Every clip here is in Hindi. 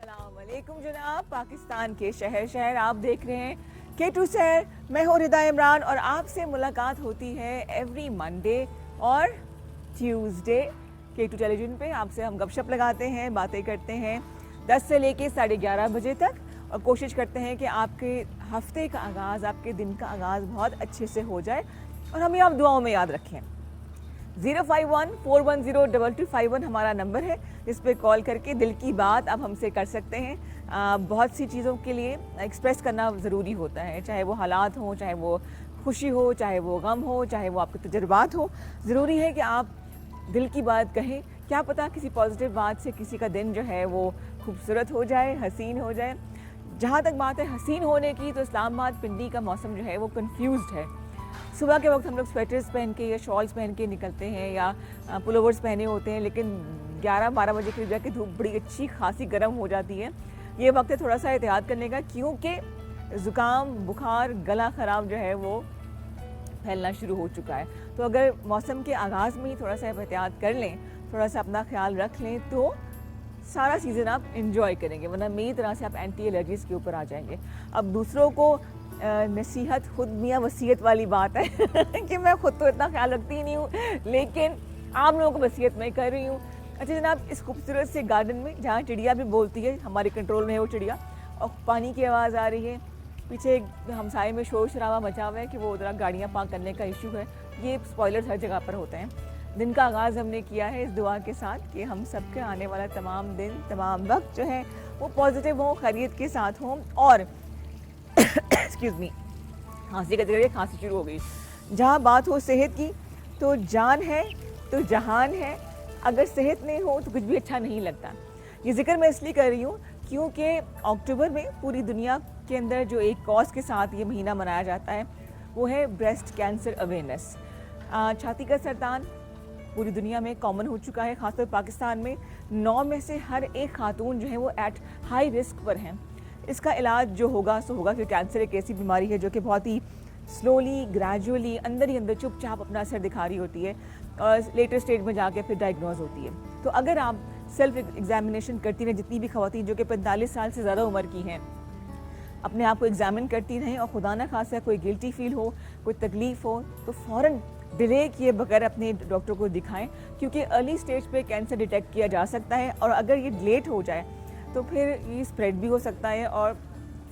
अस्सलामुअलैकुम जनाब। पाकिस्तान के शहर शहर आप देख रहे हैं K2 शहर। मैं हूँ रिदा इमरान और आपसे मुलाकात होती है एवरी मंडे और ट्यूसडे K2 टेलीविज़न पे। आपसे हम गपशप लगाते हैं, बातें करते हैं 10 से लेके 11:30 बजे तक और कोशिश करते हैं कि आपके हफ्ते का आगाज़, आपके दिन का आगाज़ बहुत अच्छे से हो जाए और हमें आप दुआओं में याद रखें। 051-410-2251 हमारा नंबर है, जिस पे कॉल करके दिल की बात आप हमसे कर सकते हैं। बहुत सी चीज़ों के लिए एक्सप्रेस करना ज़रूरी होता है, चाहे वो हालात हों, चाहे वो खुशी हो, चाहे वो गम हो, चाहे वो आपके तजुर्बात हो। ज़रूरी है कि आप दिल की बात कहें। क्या पता किसी पॉजिटिव बात से किसी का दिन जो है वो खूबसूरत हो जाए, हसीन हो जाए। जहाँ तक बात है हसीन होने की, तो इस्लामाबाद पिंडी का मौसम जो है वो कन्फ्यूज़्ड है। सुबह के वक्त हम लोग स्वेटर्स पहन के या शॉल्स पहन के निकलते हैं या पुलोवर्स पहने होते हैं, लेकिन 11-12 बजे के जाके धूप बड़ी अच्छी खासी गर्म हो जाती है। ये वक्त है थोड़ा सा एहतियात करने का, क्योंकि ज़ुकाम, बुखार, गला ख़राब जो है वो फैलना शुरू हो चुका है। तो अगर मौसम के आगाज़ में ही थोड़ा सा एहतियात कर लें, थोड़ा सा अपना ख्याल रख लें, तो सारा सीज़न आप इंजॉय करेंगे, वरना मेरी तरह से आप एंटी एलर्जीज़ के ऊपर आ जाएंगे। अब दूसरों को नसीहत खुद मियाँ वसीयत वाली बात है कि मैं खुद तो इतना ख्याल रखती ही नहीं हूँ, लेकिन आप लोगों को वसीयत मैं कर रही हूँ। अच्छा जनाब, इस खूबसूरत से गार्डन में जहाँ चिड़िया भी बोलती है, हमारे कंट्रोल में है वो चिड़िया, और पानी की आवाज़ आ रही है, पीछे एक हमसाए में शोर शराबा मचा हुआ है कि वो उधर गाड़ियाँ पार्क करने का इशू है। ये स्पॉयलर्स हर जगह पर होते हैं। दिन का आगाज़ हमने किया है इस दुआ के साथ कि हम सबके आने वाला तमाम दिन, तमाम वक्त जो है वो पॉजिटिव हों, खैरियत के साथ हों। और एक्सक्यूज़ मी, खांसी का जरिए खांसी शुरू हो गई। जहाँ बात हो सेहत की, तो जान है तो जहान है। अगर सेहत नहीं हो तो कुछ भी अच्छा नहीं लगता। ये जिक्र मैं इसलिए कर रही हूँ क्योंकि अक्टूबर में पूरी दुनिया के अंदर जो एक कॉज के साथ ये महीना मनाया जाता है वो है ब्रेस्ट कैंसर अवेयरनेस। छाती का सरतान पूरी दुनिया में कॉमन हो चुका है, खासतौर पाकिस्तान में 9 में से हर एक खातून जो है वो एट हाई रिस्क पर हैं। इसका इलाज जो होगा सो होगा, क्योंकि कैंसर एक ऐसी बीमारी है जो कि बहुत ही स्लोली, ग्रेजुअली, अंदर ही अंदर चुपचाप अपना असर दिखा रही होती है और लेटर स्टेज में जाके फिर डायग्नोज होती है। तो अगर आप सेल्फ एग्जामिनेशन करती रहें, जितनी भी ख़वातीन जो कि 45 साल से ज़्यादा उम्र की हैं, अपने आप को एग्जामिन करती रहें, और खुदा ना खासा कोई गिल्टी फील हो, कोई तकलीफ़ हो, तो फ़ौरन डिले किए बगैर अपने डॉक्टर को दिखाएं, क्योंकि अर्ली स्टेज पे कैंसर डिटेक्ट किया जा सकता है। और अगर ये लेट हो जाए तो फिर ये स्प्रेड भी हो सकता है और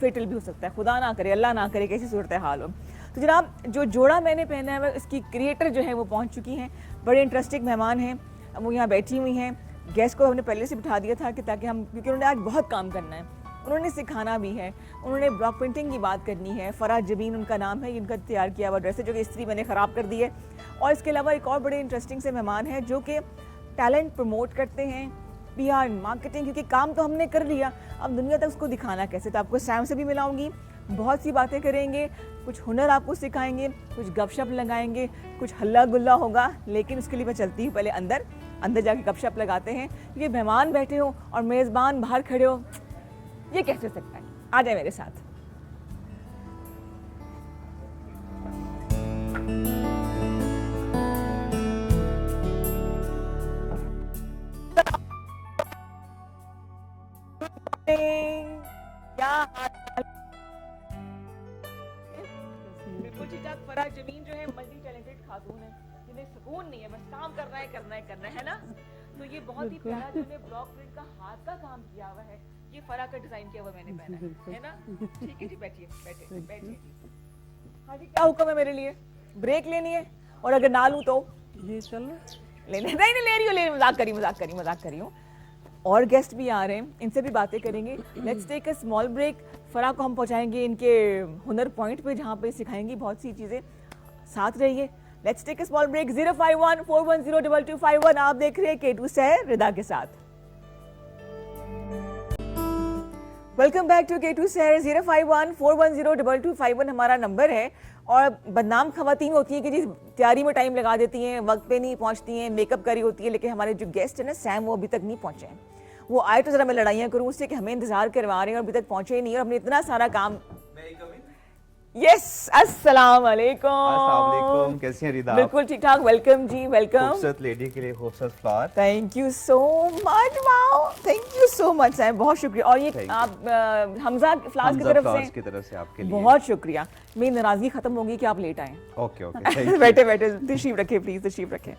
फेटल भी हो सकता है। खुदा ना करे, अल्लाह ना करे कैसी सूरत हाल हो। तो जनाब, जो जोड़ा मैंने पहना है इसकी क्रिएटर जो है वो पहुंच चुकी हैं। बड़े इंटरेस्टिंग मेहमान हैं, वो यहाँ बैठी हुई हैं। गेस्ट को हमने पहले से बिठा दिया था कि ताकि हम, क्योंकि उन्होंने आज बहुत काम करना है, उन्होंने सिखाना भी है, उन्होंने ब्लॉक प्रिंटिंग की बात करनी है। फराह जबीन उनका नाम है, इनका तैयार किया हुआ ड्रेस है जो कि इस्त्री मैंने ख़राब कर दी है। और इसके अलावा एक और बड़े इंटरेस्टिंग से मेहमान हैं जो कि टैलेंट प्रमोट करते हैं, PR, मार्केटिंग, क्योंकि काम तो हमने कर लिया, अब दुनिया तक उसको दिखाना कैसे। तो आपको सैम से भी मिलाऊंगी, बहुत सी बातें करेंगे, कुछ हुनर आपको सिखाएंगे, कुछ गपशप लगाएंगे, कुछ हल्ला गुल्ला होगा। लेकिन उसके लिए मैं चलती हूँ पहले अंदर जाके गपशप लगाते हैं, क्योंकि मेहमान बैठे हो और मेज़बान बाहर खड़े हो, ये कैसे हो सकता है। आ जाए मेरे साथ। क्या हाल? बिल्कुल ठीक ठाक। फराह जमीन जो है मल्टी टैलेंटेड खातून है, जिन्हें सुकून नहीं है, बस काम करना है ना। तो ये बहुत ही प्यारा जो ब्लॉक प्रिंट का हाथ का काम किया हुआ है, ये फराह का डिजाइन किया हुआ मैंने पहना है ना। ठीक है जी, बैठिए बैठिए जी। हाँ जी, क्या हुक्म है मेरे लिए? ब्रेक लेनी है, और अगर ना लूँ तो ये चल लेने नहीं ले रही हूँ, मजाक करी हूँ। और गेस्ट भी आ रहे हैं, इनसे भी बातें करेंगे। Let's take a small break. Farah को हम पहुंचाएंगे इनके हुनर पॉइंट पे, जहाँ पे सिखाएंगी बहुत सी चीज़ें। साथ रहिए। Let's take a small break. 051-410-2251 आप देख रहे हैं K2 शहर रिदा के साथ। वेलकम बैक टू K2 शहर। 051-410-2251 हमारा नंबर है। और बदनाम खवातीन होती हैं कि जी तैयारी में टाइम लगा देती हैं, वक्त पे नहीं पहुंचती हैं, मेकअप करी होती है, लेकिन हमारे जो गेस्ट है ना सैम, वो अभी तक नहीं पहुंचे हैं। वो आए तो ज़रा मैं लड़ाइयाँ करूँ उससे कि हमें इंतज़ार करवा रहे हैं और अभी तक पहुंचे ही नहीं, और हमने इतना सारा काम। यस, अस्सलाम वालेकुम। अस्सलाम वालेकुम, कैसी हैं रिदा? बिल्कुल ठीक ठाक, वेलकम जी, वेलकम। खूबसूरत लेडी के लिए खूबसूरत flower. Thank you so much, wow, thank you so much साहब, बहुत शुक्रिया। और ये Thank you. आप हमजा फ्लावर्स की हमजा तरफ फ्लावर्स से की तरफ से आपके लिए। बहुत शुक्रिया। मेरी नाराजगी खत्म होगी कि आप लेट आए। Okay okay, thank you. बैठे बैठे तशरीफ रखें, प्लीज तशरीफ रखें।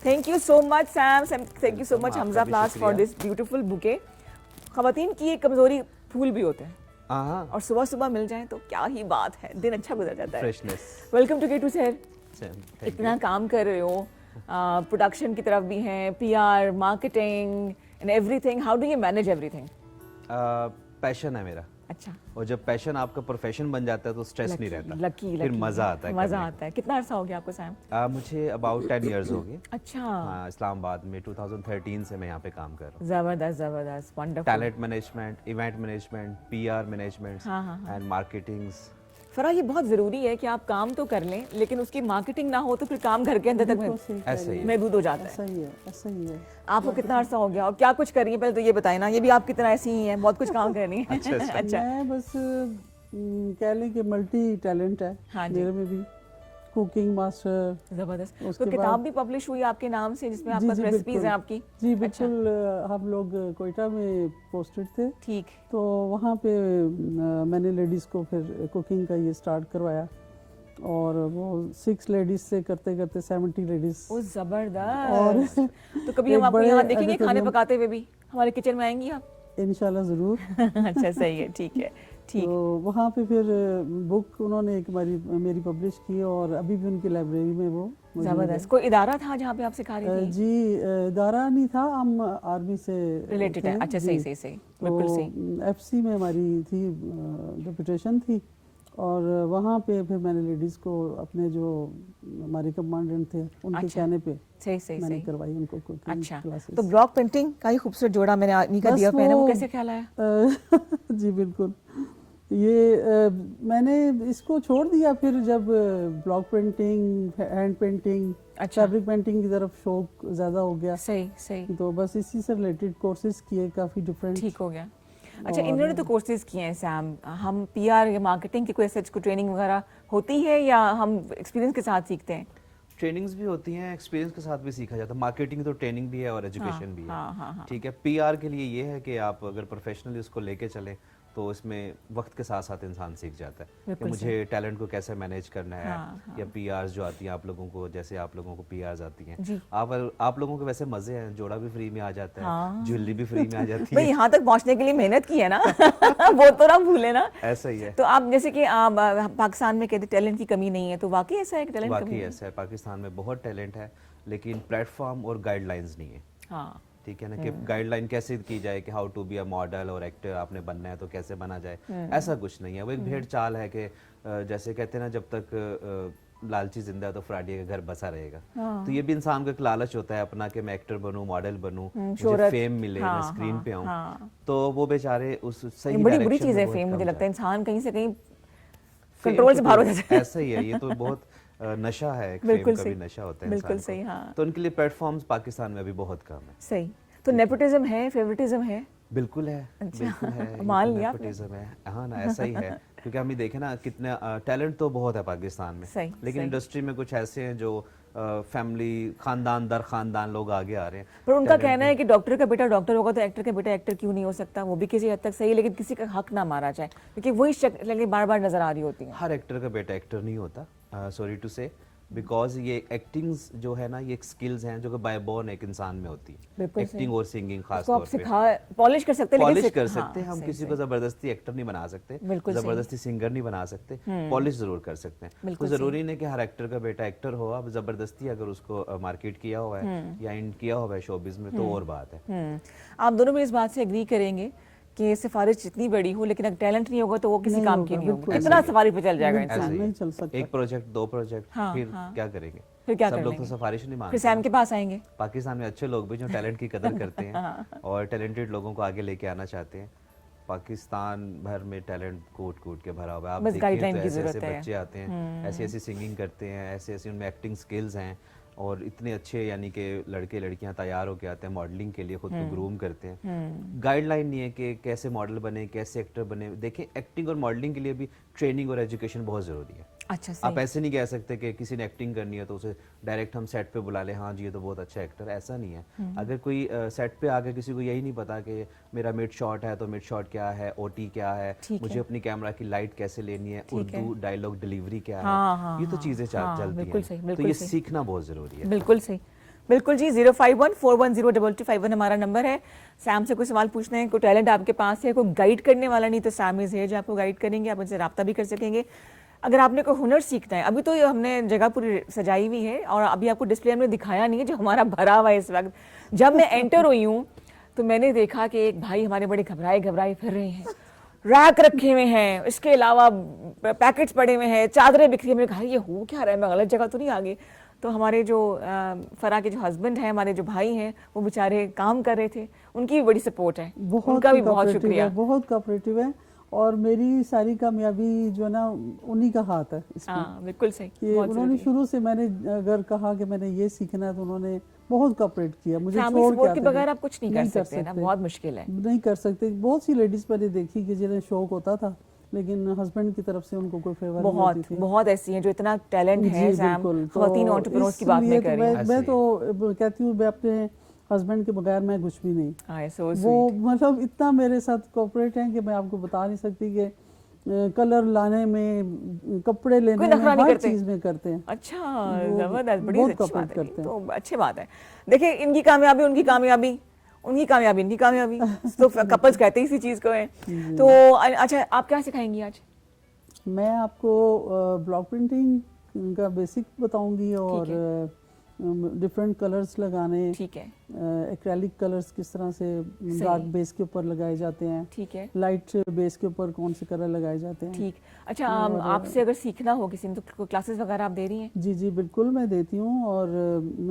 Thank you so much Sam, thank you so much आपका हमजा भी फ्लावर्स फॉर शुक्रिया। This beautiful bouquet. खवातीन की एक कमजोरी फूल भी होते हैं, हाँ, और सुबह सुबह मिल जाए तो क्या ही बात है, दिन अच्छा गुजर जाता है। फ्रेशनेस। वेलकम टू गेटू सर। थैंक इतना काम कर रहे हो, प्रोडक्शन की तरफ भी हैं, PR, marketing and everything, how do you manage everything? Passion है मेरा, अच्छा, और जब पैशन आपका प्रोफेशन बन जाता है तो स्ट्रेस नहीं रहता, लकी फिर मजा आता है। मजा करने आता है। कितना अरसा हो गया आपको सैम? का। मुझे अबाउट 10 इयर्स हो गए। अच्छा, हाँ, इस्लामाबाद में 2013 से मैं यहाँ पे काम कर रहा हूँ। जबरदस्त जबरदस्त, wonderful. Talent management, event management, PR management हाँ, हाँ, हाँ। And marketings. फरा, ये बहुत ज़रूरी है कि आप काम तो कर लें, लेकिन उसकी मार्केटिंग ना हो तो फिर काम घर के अंदर तक ऐसे ही है। महदूद हो जाता है। ऐसा ही है, ऐसा ही है। आपको कितना अरसा हो गया और क्या कुछ कर रही है, पहले तो ये बताएं ना। ये भी आपकी तरह ऐसी ही है, बहुत कुछ काम कर रही है। अच्छा, अच्छा। अच्छा, मैं बस कह लें कि मल्टी टैलेंट है हाँ जी। मेरे में भी। Cooking master. जबरदस्त। उसके तो किताब बाद- भी पब्लिश हुई आपके नाम से, जिसमें जी, आपका जी, रेसिपीज बिल्कुल। हैं आपकी? जी अच्छा। बिल्कुल। हम लोग कोयटा में पोस्टेड थे, ठीक। तो वहाँ पे मैंने लेडीज़ को फिर कुकिंग का ये स्टार्ट करवाया, और वो 6 लेडीज से करते करते 70 लेडीज। ओ और जबरदस्त। तो कभी हम एक आपको बड़े यहाँ देखेंगे खाने ऑडिटोरियम- पकाते हुए भी? हमारे किचन में आएंगी आप? इंशाल्लाह ज़रूर। अच्छा, सही है, ठीक है, ठीक। तो वहाँ पे फिर बुक उन्होंने एक मेरी पब्लिश की, और अभी भी उनकी लाइब्रेरी में वो मौजूद है। जबरदस्त। कोई इदारा था जहाँ पे आप सिखा रही थी? जी, इदारा नहीं था, हम आर्मी से रिलेटेड है? थे, अच्छा, जी। सही सही सही, बिल्कुल सही। तो एफसी में हमारी थी डिप्यूटेशन थी, और वहाँ पे फिर मैंने लेडीज़ को अपने जो हमारे कमांडेंट थे उनके अच्छा, कहने पे सही सही मैंने सही। करवाई उनको कुकिंग अच्छा, क्लासेस। तो ब्लॉक पेंटिंग का ही खूबसूरत जोड़ा मैंने आदमी का बस दिया पहने, वो वो- कैसे ख्याल आया? जी बिल्कुल। ये मैंने इसको छोड़ दिया फिर जब ब्लॉक पेंटिंग, हैंड पेंटिंग, अच्छा। फैब्रिक पेंटिंग की तरफ शौक ज़्यादा हो गया, सही सही, तो बस इसी से रिलेटेड कोर्सेज किए काफ़ी डिफरेंट। ठीक हो गया। अच्छा, और- इन्होंने तो कोर्सेज किए हैं सैम, हम पीआर या मार्केटिंग की कोई सच को ट्रेनिंग वगैरह होती है या हम एक्सपीरियंस के साथ सीखते हैं? ट्रेनिंग्स भी होती हैं, एक्सपीरियंस के साथ भी सीखा जाता है। मार्केटिंग तो ट्रेनिंग भी है और एजुकेशन भी है। हाँ हाँ हाँ, ठीक है। पीआर के लिए ये है कि आप अगर प्रोफेशनली उसको लेके चलें तो इसमें वक्त के साथ साथ इंसान सीख जाता है कि बिल्कुल मुझे टैलेंट को कैसे मैनेज करना है। हाँ, हाँ। या पीआर्स जो आती हैं आप लोगों को, जैसे आप लोगों को पीआर्स आती हैं, जी। आप लोगों के वैसे मजे हैं, जोड़ा भी फ्री में आ जाता है, हाँ। ज्वेलरी भी फ्री में आ जाती भाई है। यहाँ तक पहुँचने के लिए मेहनत की है ना। वो तो ना भूले ना। ऐसा ही है। तो आप जैसे कि आप पाकिस्तान में कहते टैलेंट की कमी नहीं है, तो वाकई ऐसा है कि टैलेंट कमी वाकई है? ऐसा है, पाकिस्तान में बहुत टैलेंट है, लेकिन प्लेटफॉर्म और गाइडलाइंस नहीं है। हाँ, ठीक है ना, कि गाइडलाइन कैसे की जाए कि how to be a model और एक्टर आपने बनना है तो कैसे बना जाए, ऐसा कुछ नहीं है। वो एक भेड़ चाल है कि जैसे कहते हैं ना, जब तक लालची जिंदा है तो फ्राडिया का घर बसा रहेगा। तो ये भी इंसान को एक लालच होता है अपना कि मैं एक्टर बनूं, मॉडल बनूं, मुझे शोहरत, फेम मिले, हाँ, मैं स्क्रीन हाँ, पे आऊं। हाँ। तो वो बेचारे उस सही ये बड़ी बुरी डायरेक्शन चीज़ में है बहुत फेम, मुझे कम लगता है जाते इंसान कहीं से कहीं हैं। कंट्रोल से फेम बाहर हो तो जाता है। ऐसा ही है, ये तो बहुत नशा है, एक बिल्कुल फेम का भी सही, नशा होता है बिल्कुल इंसान सही, को। हाँ। तो उनके लिए प्लेटफॉर्म्स पाकिस्तान में अभी बहुत कम है। सही। तो नेपोटिज्म है, फेवरेटिज्म है? बिल्कुल है, अच्छा। बिल्कुल है, ये मान तो लिया आपने? नेपोटिज्म है। हाँ ना, ऐसा ही है। क्योंकि हम ये देखें ना, कितने टैलेंट तो बहुत है पाकिस्तान में, सही, लेकिन सही। इंडस्ट्री में कुछ ऐसे हैं जो फैमिली, खानदान दर खानदान लोग आगे आ रहे हैं। पर उनका talent कहना है कि डॉक्टर का बेटा डॉक्टर होगा तो एक्टर का बेटा एक्टर क्यों नहीं हो सकता? वो भी किसी हद तक सही है, लेकिन किसी का हक ना मारा जाए, क्योंकि वही शक्लें बार बार नजर आ रही होती हैं। हर एक्टर का बेटा एक्टर नहीं होता, सॉरी टू से, बिकॉज ये एक्टिंग्स जो है ना, ये एक स्किल्स हैं जो कि बाय बॉर्न एक इंसान में होती है। बिल्कुल एक्टिंग और सिंगिंग खास उसको आप तौर पे सिखा पॉलिश कर सकते हैं, लेकिन पॉलिश सिख- कर हाँ, सकते हैं हम, सही, किसी सही। को जबरदस्ती एक्टर नहीं बना सकते, बिल्कुल सही। जबरदस्ती सिंगर नहीं बना सकते, पॉलिश जरूर कर सकते हैं। तो बिल्कुल जरूरी नहीं कि हर एक्टर का बेटा एक्टर हो। अब जबरदस्ती अगर उसको मार्केट किया हुआ है या इन किया हुआ है शोबिज में तो और बात है। आप दोनों भी इस बात से एग्री करेंगे कि सिफारिश जितनी बड़ी हो, लेकिन अगर टैलेंट नहीं होगा तो वो किसी नहीं काम होगा, की नहीं होगी। बिल्कुल। कितना सिफारिश पे चल जाएगा बिल्कुल। इंसान? ऐसे ही नहीं है। चल सकता। एक प्रोजेक्ट, 2 प्रोजेक्ट, हाँ, फिर हाँ। क्या करेंगे? फिर क्या सब कर लोग तो लेंगे? सिफारिश नहीं फिर मानते। सैम के पास आएंगे। पाकिस्तान में अच्छे लोग भी जो टैलेंट की कदर करते हैं और टैलेंटेड लोगों को आगे लेके आना चाहते हैं। पाकिस्तान भर में टैलेंट कूट कूट के भरा हुआ है। आप बस देखिए गाइडलाइन तो की ऐसे जरूरत ऐसे है। बच्चे आते हैं, ऐसी ऐसी सिंगिंग करते हैं, ऐसी ऐसी उनमें एक्टिंग स्किल्स हैं। और इतने अच्छे यानी कि लड़के लड़कियां तैयार होकर आते हैं मॉडलिंग के लिए, खुद को ग्रूम करते हैं। गाइडलाइन नहीं है कि कैसे मॉडल बने, कैसे एक्टर बने। देखिए एक्टिंग और मॉडलिंग के लिए भी ट्रेनिंग और एजुकेशन बहुत ज़रूरी है। अच्छा आप ऐसे नहीं कह सकते कि किसी ने एक्टिंग करनी है तो उसे डायरेक्ट हम सेट पे बुला ले, हाँ जी ये तो बहुत अच्छा एक्टर, ऐसा नहीं है। अगर कोई सेट पे आके किसी को यही नहीं पता कि मेरा मिड शॉट है तो मिड शॉट क्या है, ओटी क्या है, मुझे अपनी कैमरा की लाइट कैसे लेनी है, उर्दू डायलॉग डिलीवरी क्या है, ये तो चीज़ें चलती हैं। तो ये सीखना बहुत ज़रूरी है। बिल्कुल सही, बिल्कुल जी। 05141022251 हमारा नंबर है। सैम से कोई सवाल पूछना है, कोई टैलेंट आपके पास है, कोई गाइड करने वाला नहीं तो सैम इज है जो आपको गाइड करेंगे, आप उनसे रब्ता भी कर सकेंगे। अगर आपने कोई हुनर सीखना है, अभी तो ये हमने जगह पूरी सजाई हुई है और अभी आपको डिस्प्ले हमने दिखाया नहीं है जो हमारा भरा हुआ है इस वक्त। जब मैं एंटर हुई हूँ तो मैंने देखा कि एक भाई हमारे बड़े घबराए घबराए फिर रहे हैं, रैक रखे हुए हैं, इसके अलावा पैकेट्स पड़े हुए हैं, चादरें बिखरी। मैंने कहा ये हो क्या रहा है, मैं गलत जगह तो नहीं आ गई। तो हमारे जो फरा के जो हस्बैंड हैं, हमारे जो भाई हैं, वो बेचारे काम कर रहे थे, उनकी भी बड़ी सपोर्ट है, उनका भी बहुत शुक्रिया। बहुत कोऑपरेटिव है और मेरी सारी कामयाबी जो है ना उन्हीं का हाथ है इसमें। हाँ बिल्कुल सही। कि उन्होंने शुरू से, मैंने अगर कहा कि मैंने ये सीखना है तो उन्होंने बहुत कोऑपरेट किया। मुझे छोड़ के बगैर आप कुछ नहीं कर सकते ना, बहुत मुश्किल है। नहीं कर सकते। बहुत सी लेडीज मैंने देखी कि जिन्हें शौक होता था लेकिन हस्बैंड की तरफ से उनको कोई फेवर नहीं होती थी। बहुत ऐसी हैं जो इतना टैलेंट है सैम, खवातीन एंटरप्रेन्योर्स की बात मैं कर रही हूं। मैं तो कहती हूं मैं अपने हस्बैंड के बगैर मैं कुछ भी नहीं। वो मतलब इतना मेरे साथ कोऑपरेट हैं कि मैं आपको बता नहीं सकती कि कलर लाने में, कपड़े लेने में, हर चीज में करते हैं। अच्छा, जबरदस्त, बड़ी अच्छी बात है। तो अच्छी बात है। देखिए इनकी कामयाबी उनकी कामयाबी, उनकी कामयाबी इनकी कामयाबी, तो कपल्स कहते ही इसी चीज को है। तो अच्छा, आप क्या सिखाएंगी आज? मैं आपको ब्लॉक प्रिंटिंग का बेसिक बताऊंगी और डिफरेंट कलर्स लगाने, ठीक है, एक्रेलिक कलर्स किस तरह से डार्क बेस के ऊपर लगाए जाते हैं, ठीक है, लाइट बेस के ऊपर कौन से कलर लगाए जाते हैं। ठीक। अच्छा, आपसे अगर सीखना हो किसी ने तो क्लासेस वगैरह आप दे रही हैं? जी जी बिल्कुल मैं देती हूँ और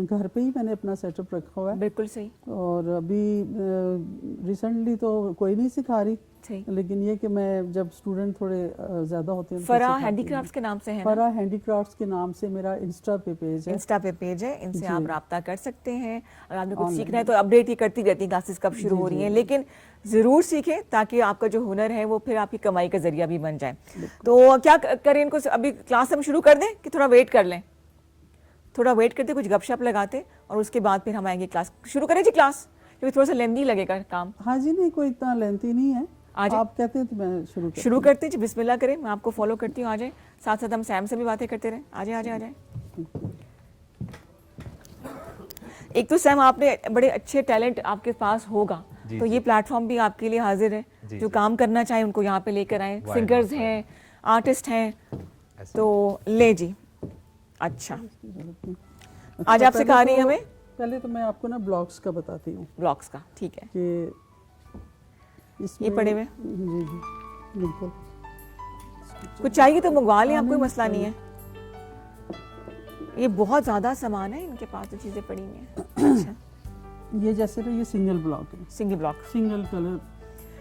घर पे ही मैंने अपना सेटअप रखा हुआ है। बिल्कुल सही। और अभी रिसेंटली तो कोई नहीं सिखा रही, लेकिन ये कि मैं जब स्टूडेंट थोड़े ज्यादा होते हैं, फरा हैंडीक्राफ्ट्स के नाम से है, फरा हैंडीक्राफ्ट्स के नाम से मेरा इंस्टा पे पेज है। इनसे आप राब्ता कर सकते हैं। अगर आपने कुछ सीखना है तो अपडेट ही करती रहती हैं क्लासेस कब शुरू हो रही हैं, लेकिन जरूर सीखें ताकि आपका जो हुनर है वो फिर आपकी कमाई का जरिया भी बन जाए। तो क्या करें, इनको अभी क्लास हम शुरू कर दें कि थोड़ा वेट कर लें? थोड़ा वेट करते, कुछ गपशप लगाते और उसके बाद फिर हम आएंगे। क्लास शुरू करें जी क्लास, क्योंकि थोड़ा सा लेंथी लगेगा काम। हाँ जी, नहीं कोई इतना लेंथी नहीं है, आप कहते हैं तो मैं शुरू करते हैं जी। बिस्मिल्लाह करें, मैं आपको फॉलो करती हूँ। आ जाए, साथ साथ हम सैम से भी बातें करते रहे। आ जाए। एक तो सैम, आपने बड़े अच्छे टैलेंट आपके पास होगा, तो ये प्लेटफॉर्म भी आपके लिए हाजिर है। जो काम करना चाहे उनको यहाँ पे लेकर आए। सिंगर्स हैं, आर्टिस्ट हैं, तो ले जी। अच्छा, आज आप सिखा रही हैं हमें? पहले तो मैं आपको ना ब्लॉक्स का बताती हूँ। ब्लॉक्स का, ठीक है। कि ये पड़े हुए जी बिल्कुल, कुछ चाहिए तो मंगवा लें, आप कोई मसला नहीं है। ये बहुत ज्यादा सामान है इनके पास, तो चीजें पड़ी हुई हैं। अच्छा, ये जैसे तो ये सिंगल ब्लॉक है, सिंगल कलर।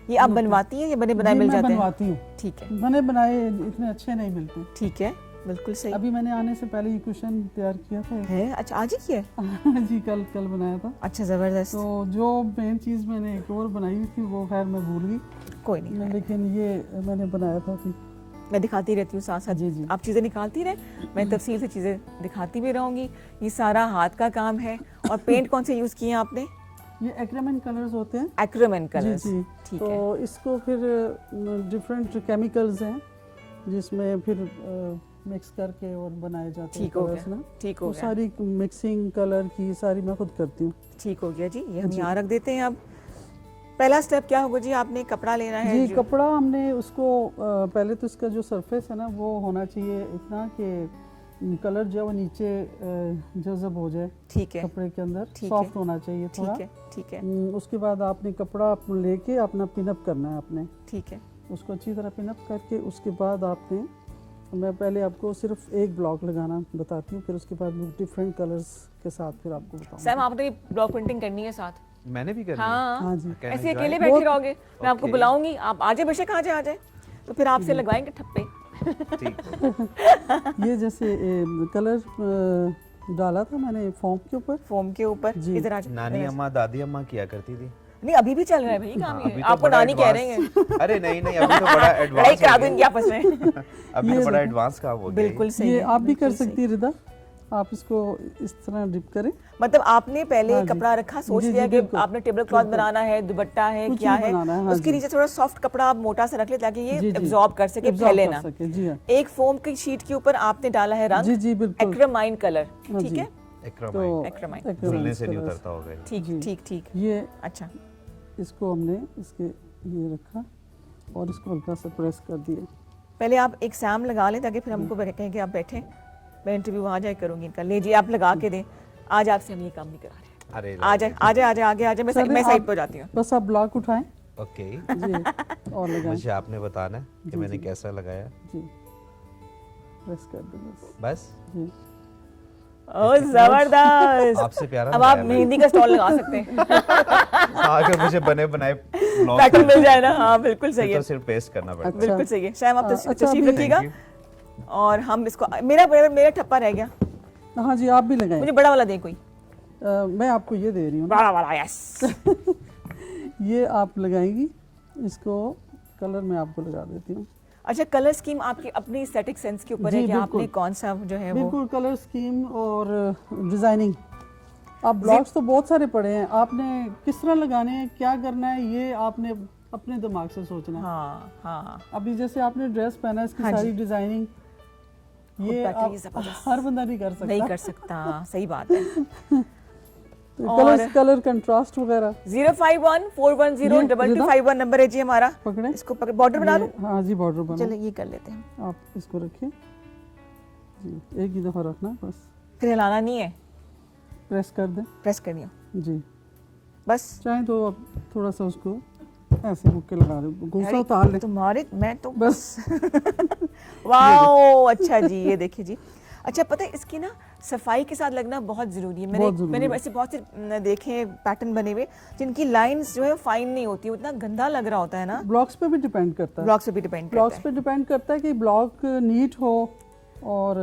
ये आप बनवाती हैं या बने बनाए मिल जाते हैं? बनवाती हूँ, ठीक है। बने बनाए इतने अच्छे नहीं मिलते। ठीक है, बिल्कुल सही। अभी मैंने आने से पहले ये कुशन तैयार किया था। है? अच्छा, आज ही किया? जी, कल बनाया था। अच्छा, जबरदस्त। तो जो मेन चीज मैंने एक और बनाई हुई थी वो खैर मैं भूल गई, कोई नहीं, लेकिन ये मैंने बनाया था। मैं दिखाती रहती हूँ साथ साथ। जी। आप चीज़ें निकालती रहे, मैं तफसील से चीज़ें दिखाती भी रहूँगी। ये सारा हाथ का काम है। और पेंट कौन से यूज़ किए हैं आपने? ये एक्रेमेन कलर्स होते हैं। एक्रेमेन कलर्स, ठीक है। तो इसको फिर डिफरेंट केमिकल्स हैं जिसमें फिर मिक्स करके और बनाए जाते हैं कलर्स ना। ठीक हो गया। सारी मिक्सिंग कलर की सारी मैं खुद करती हूँ। ठीक हो गया जी। ये हम यहाँ रख देते हैं। अब पहला स्टेप क्या होगा जी? आपने कपड़ा लेना है जी। कपड़ा हमने उसको पहले तो इसका जो सरफेस है ना वो होना चाहिए इतना कि कलर जो है वो नीचे जज़ब हो जाए। ठीक है। कपड़े के अंदर सॉफ्ट होना चाहिए थोड़ा। ठीक है। उसके बाद आपने कपड़ा लेके अपना पिनअप करना है आपने। ठीक है। उसको अच्छी तरह पिनअप करके उसके बाद आपने, मैं पहले आपको सिर्फ एक ब्लॉक लगाना बताती हूँ, फिर उसके बाद डिफरेंट कलर्स के साथ फिर आपको बताऊंगी। सैम, आपने ब्लॉक प्रिंटिंग करनी है साथ? मैंने भी करनी है। हाँ जी। ऐसे अकेले बैठे रहोगे? मैं आपको बुलाऊंगी, आप आ जाए, बेशक आ जाए, तो फिर आपसे लगवाएंगे ठप्पे। ठीक। ये जैसे कलर डाला था मैंने फोम के ऊपर। फोम के ऊपर। जी। इधर आ नानी अम्मा दादी अम्मा किया करती थी। नहीं अभी भी चल रहा है भाई काम हाँ, ये। अभी तो आपको बड़ा नानी कह रहे advance- हैं। अरे नहीं नहीं, अभी तो बड़ा लड़ाई एडवांस करा दो इनके आपस में। अभी तो बड़ा एडवांस काम हो गया। बिल्कुल सही ये है, आप भी कर बिल्कुल सही। सकती है रिदा, आप इसको इस तरह डिप करें। मतलब आपने पहले हाँ जी। कपड़ा रखा, सोच जी, लिया जी, कि बिल्कुल। आपने टेबल क्लॉथ बनाना है, दुपट्टा है, कुछ क्या भी है, बनाना है, हाँ उसके जी। नीचे थोड़ा सॉफ्ट कपड़ा आप मोटा सा रख ले ताकि ये जी, जी। एब्जॉर्ब कर सके, Absorb फैले कर ना। सके, जी हाँ। एक फोम की शीट के ऊपर आपने डाला है रंग, जी जी बिल्कुल। एक्रामाइन कलर, हाँ ठीक जी। है, तो एक्रामाइन। धुलने से नहीं कलर उतरता होगा ये। ठीक जी। ठीक ठीक। ये अच्छा, इसको हमने इसके ये रखा और इसको हल्का सा प्रेस कर दिया। पहले आप एक सैम लगा लें ताकि फिर हमको कहें कि आप बैठें, मैं इंटरव्यू आ जाए करूंगी इनका। ले जी आप लगा के दें। आज आपसे हम ये काम नहीं करा रहे। अरे आ जाए आ जाए आ जाए आगे आ जाए, चलिए, मैं साइड आप- पर जाती हूँ। बस आप ब्लॉक उठाएं ओके। जी और लगाएं मुझे आपने बताना है कि जी, मैंने जी। कैसा लगाया। जी, प्रेस कर दो बस बस जी। ओ जबरदस्त। आपसे प्यारा अब आप लगाया मैंने। मेहंदी का स्टॉल लगा सकते हैं। हाँ, अगर मुझे बने बनाए ब्लॉग पैटर्न मिल जाए ना। हाँ बिल्कुल सही तो है, सिर्फ पेस्ट करना पड़ता है। बिल्कुल सही है। शायद आप अच्छा, तशरीफ अभी- रखिएगा Thank you। और हम इसको मेरा ठप्पा रह गया, हाँ जी आप भी लगाएं। मुझे बड़ा वाला दें कोई, मैं आपको ये दे रही हूँ ना। बड़ा वाला। यस। ये आप लगाएंगी, इसको कलर मैं आपको लगा देती हूँ। अच्छा, कलर स्कीम आपकी अपनी एस्थेटिक सेंस के ऊपर जी, है कि बिल्कुल। आपने कौन सा जो है वो। बिल्कुल कलर स्कीम और डिजाइनिंग। आप ब्लॉक्स तो बहुत सारे पड़े हैं, आपने किस तरह लगाने हैं, क्या करना है, ये आपने अपने दिमाग से सोचना है। हाँ हाँ, अभी जैसे आपने ड्रेस पहना है, इसकी हाँ जी। सारी डिजाइनिंग ये पैटर्न आप ये जबरदस्त। हर बंदा नहीं कर सकता। नहीं कर सकता, सही बात है। तो कलर कंट्रास्ट वगैरह 05141022251 नंबर है जी हमारा। पकड़े, इसको बॉर्डर बना दो। हाँ जी बॉर्डर बना। चलिए ये कर लेते हैं। आप इसको रखिए जी, एक ही दफ़ा रखना बस, फिर हिलाना नहीं है, प्रेस कर दें प्रेस कर दिया जी। बस। चाहे तो आप थोड़ा सा उसको ऐसे मुक्के लगा लें, गुस्सा उतार लें तुम्हारे मैं तो बस। वाओ, अच्छा जी, ये देखिए जी। अच्छा, पता है इसकी ना सफाई के साथ लगना बहुत जरूरी है। बहुत ज़रूरी मैंने है। ऐसे बहुत से देखे पैटर्न बने हुए जिनकी लाइंस जो है फाइन नहीं होती, उतना गंदा लग रहा होता है ना। ब्लॉक्स पे भी डिपेंड करता है। ब्लॉक्स पे भी डिपेंड करता ब्लॉक्स है। पे डिपेंड करता है कि ब्लॉक नीट हो और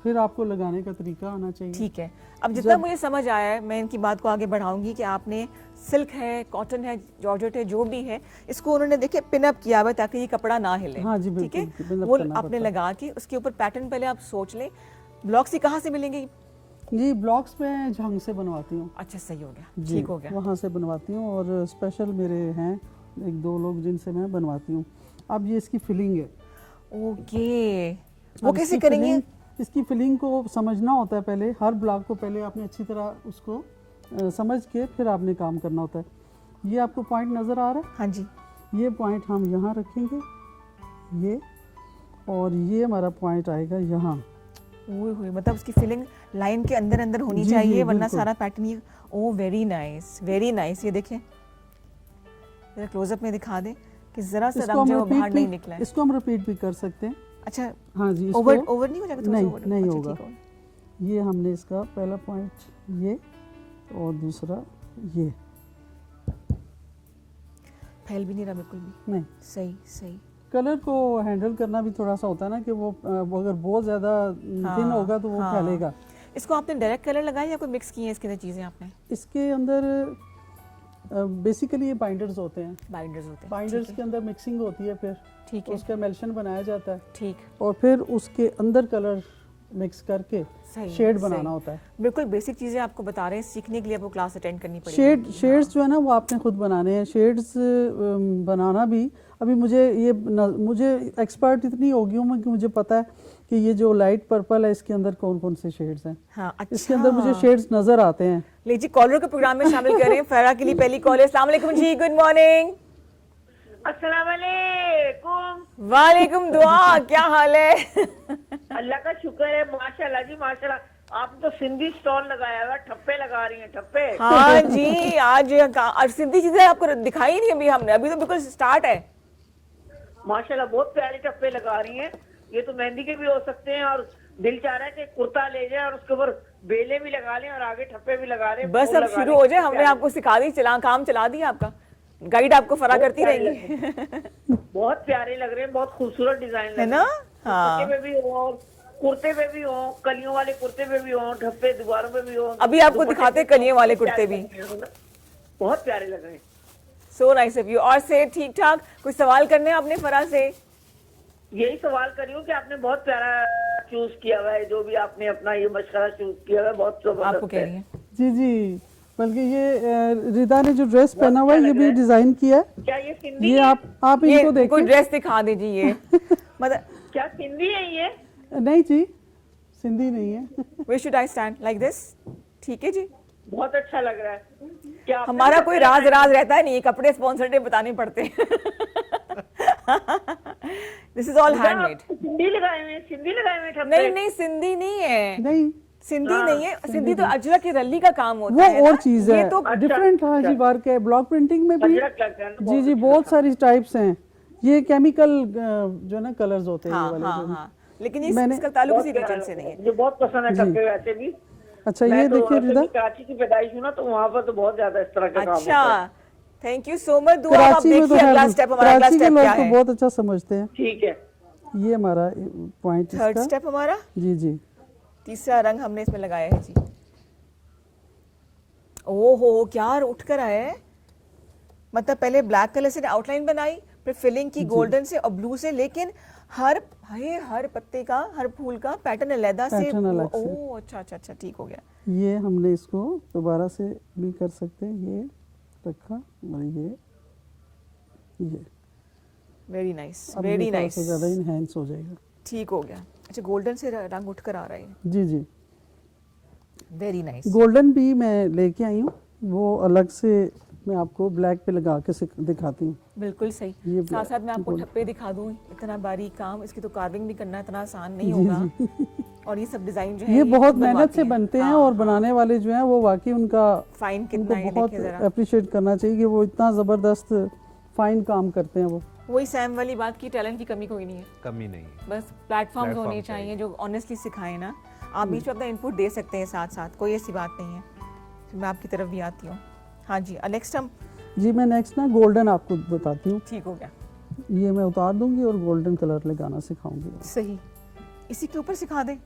फिर आपको लगाने का तरीका आना चाहिए। ठीक है, अब जितना मुझे समझ आया है मैं इनकी बात को आगे बढ़ाऊंगी कि आपने सिल्क है, कॉटन है, जॉर्जेट है, जो भी है, इसको उन्होंने देखे पिन अप किया हुआ है ताकि ये कपड़ा ना हिले। हाँ जी, ठीक है, बिल्कुल, pin up वो करना आपने पड़ता है। लगा के उसके ऊपर पैटर्न पहले आप सोच लें। ब्लॉक्स ही कहाँ से मिलेंगे? जी ब्लॉक्स में झंग से बनवाती हूँ। अच्छा, सही हो गया, जी, ठीक हो गया। वहाँ से बनवाती हूँ और स्पेशल मेरे हैं एक दो लोग जिनसे मैं बनवाती हूँ। अब ये इसकी फिलिंग है। ओके, वो अब कैसे इसकी करेंगे? इसकी फिलिंग को समझना होता है पहले, हर ब्लॉक को पहले आपने अच्छी तरह उसको समझ के फिर आपने काम करना होता है। ये आपको पॉइंट नज़र आ रहा है? हाँ जी, ये पॉइंट हम यहाँ रखेंगे, ये, और ये हमारा पॉइंट आएगा यहाँ। ओए होए, मतलब उसकी फिलिंग लाइन के अंदर अंदर होनी जी, जी, चाहिए, वरना बिल्कुल। सारा पैटर्न ये। ओ वेरी नाइस, वेरी नाइस। ये देखें, जरा क्लोजअप में दिखा दें कि जरा सा इसको रंग हम जो है वो बाहर रिपीट नहीं भी निकला है। इसको हम रिपीट भी कर सकते हैं। अच्छा, हाँ जी, ओवर इसको ओवर नहीं हो जाएगा? थोड़ा सा नहीं over? नहीं अच्छा, होगा। ठीक होगा। ये हमने इसका पहला पॉइंट ये और दूसरा ये, फैल भी नहीं रहा बिल्कुल भी। नहीं। सही सही। कलर को हैंडल करना भी थोड़ा सा होता है ना कि वो अगर बहुत ज़्यादा थिन होगा तो वो हाँ। फैलेगा। इसको आपने डायरेक्ट कलर लगाया या कोई मिक्स किए हैं इसके अंदर चीज़ें आपने? इसके अंदर बेसिकली ये बाइंडर्स होते हैं। बाइंडर्स होते हैं। बाइंडर्स के अंदर मिक्सिंग होती है, फिर ठीक है, उसका एमल्शन बनाया जाता है ठीक, और फिर उसके अंदर कलर मिक्स करके सही, शेड सही। बनाना होता है। बिल्कुल बेसिक चीज़ें आपको बता रहे हैं, सीखने के लिए आपको क्लास अटेंड करनी पड़ेगी। शेड्स जो है ना वो आपने खुद बनाने हैं। शेड्स बनाना भी अभी मुझे एक्सपर्ट इतनी हो गई हूँ मैं कि मुझे पता है कि ये जो लाइट पर्पल है इसके अंदर कौन कौन से शेड्स हैं। हाँ, अच्छा। इसके अंदर मुझे शेड्स नजर आते हैं। ले जी, कॉलर के प्रोग्राम में शामिल करें। फहरा के लिए पहली कॉल है। अस्सलाम वालेकुम जी, गुड मॉर्निंग। अस्सलाम वालेकुम। वालेकुम दुआ, क्या हाल है? अल्लाह का शुक्र है, माशाल्लाह जी माशाल्लाह। आप तो सिंधी स्टॉल लगाया हुआ, ठप्पे लगा रही हैं, ठप्पे। हाँ जी, आज सिंधी चीजें आपको दिखाई नहीं अभी हमने, अभी तो बिल्कुल स्टार्ट है। माशाल्लाह बहुत प्यारे ठप्पे लगा रही हैं। ये तो मेहंदी के भी हो सकते हैं और दिल चाह रहा है कि कुर्ता ले जाए और उसके ऊपर बेले भी लगा लें और आगे ठप्पे भी लगा लें। बस फूल अब लगा शुरू लें। हो जाए, हमने आपको सिखा दी, काम चला दिया आपका, गाइड आपको फरा करती रहेंगी। बहुत प्यारे लग रहे हैं, बहुत खूबसूरत डिजाइन है ना? हाँ। में भी और कुर्ते पे भी हो, कलियों वाले कुर्ते पे भी हो, ठप्पे दीवारों पे भी हो। अभी आपको दिखाते हैं कलियों वाले कुर्ते भी। बहुत प्यारे लग रहे हैं। So nice of you. और से ठीक ठाक कुछ सवाल करने हैं आपने फराज से? यही सवाल करी हूँ कि आपने बहुत प्यारा चूज किया हुआ है, जो भी आपने अपना ये मशवरा चूज किया हुआ है, बहुत आपको जबरदस्त कह है। रही हैं जी जी, बल्कि ये रिदा ने जो ड्रेस पहना हुआ है ये भी डिजाइन किया है। क्या ये सिंधी ये है? आप ये इनको कोई देखिए। ड्रेस दिखा दीजिए ये। मतलब क्या सिंधी है ये? नहीं जी, सिंधी नहीं है। Where should I stand like this? ठीक है जी। बहुत अच्छा लग रहा है। क्या आपने हमारा भी कोई कपड़े राज लगाए? रहता है नहीं, कपड़े स्पॉन्सर्ड बताने पड़ते हैं। दिस इज ऑल क्या हैंडमेड। आप सिंधी लगाए हुए हैं? सिंधी लगाए हुए हैं ठप्पे? नहीं नहीं, सिंधी नहीं है, नहीं, सिंधी हाँ, नहीं है। सिंधी तो अजरा की रल्ली का काम होता वो है और ना। चीज ये है, तो डिफरेंट हाँ जी वर्क है। ब्लॉक प्रिंटिंग में भी अजरक लगता है ना, जी बहुत जी अच्छा। बहुत सारी टाइप्स हैं। ये केमिकल जो ना कलर्स होते हैं ये हाँ वाले हाँ जो। हाँ, लेकिन ये मैंने- इसका ताल्लुक बहुत किसी प्यारा रीजन से लग नहीं रहा है। मुझे बहुत पसंद है ठप्पे वैसे भी। अच्छा ये मैं तो देखिए असल रिदा, में कराची की पैदाइश हूँ ना, तो वहाँ पर तो बहुत ज्यादा इस तरह का काम होता है। अच्छा, थैंक यू सो मच। दुआ आप कराची में तो देखिए अगला खैर स्टेप, हमारा अगला कराची के स्टेप लोग क्या तो है? बहुत अच्छा समझते हैं। ठीक है। ये हमारा पॉइंट थर्ड इसका। स्टेप हमारा जी जी, तीसरा रंग हमने इसमें लगाया है जी। ओहो, क्या उठ कर आया है। मतलब पहले ब्लैक कलर से आउटलाइन बनाई, फिर फिलिंग की गोल्डन से और ब्लू से, लेकिन हर पत्ते का, हर फूल का पैटर्न अलग से। पैटर्न अलग से। ओह अच्छा अच्छा अच्छा, ठीक हो गया। ये हमने इसको दोबारा से भी कर सकते हैं। ये रखा और ये वेरी नाइस, अब ये वेरी थोड़ा नाइस, सा ज़्यादा इनहेंस हो जाएगा। ठीक हो गया। अच्छा, गोल्डन से रंग उठ कर आ रहा है। जी जी, वेरी नाइस। गोल्डन भी मैं लेके आई हूँ, वो अलग से मैं आपको ब्लैक पे लगा के दिखाती हूँ। बिल्कुल सही। ये साथ साथ मैं आपको गोल्ड- ठप्पे दिखा दूं। इतना बारीक काम, इसकी तो कार्विंग भी करना इतना आसान नहीं होगा। और ये सब डिजाइन जो है ये बहुत खुद मेहनत बनवाती से हैं। बनते हैं हाँ, और बनाने वाले जो हैं वो वाकई उनका फाइन उनको कितना है बहुत देखिए जरा। अप्रिशिएट करना चाहिए कि वो इतना ज़बरदस्त फाइन काम करते हैं वो। वही सैम वाली बात की, टैलेंट की कमी कोई नहीं है, कमी नहीं है। बस प्लेटफॉर्म्स Platform होने चाहिए। चाहिए जो ऑनेस्टली सिखाएं ना। आप बीच में अपना इनपुट दे सकते हैं साथ साथ, कोई ऐसी बात नहीं है। फिर मैं आपकी तरफ भी आती हूँ। हाँ जी, नेक्स्ट हम जी मैं नेक्स्ट ना गोल्डन आपको बताती हूँ। ठीक हो गया। ये मैं उतार दूंगी और गोल्डन कलर लगाना सिखाऊंगी। सही, इसी के ऊपर सिखा दे,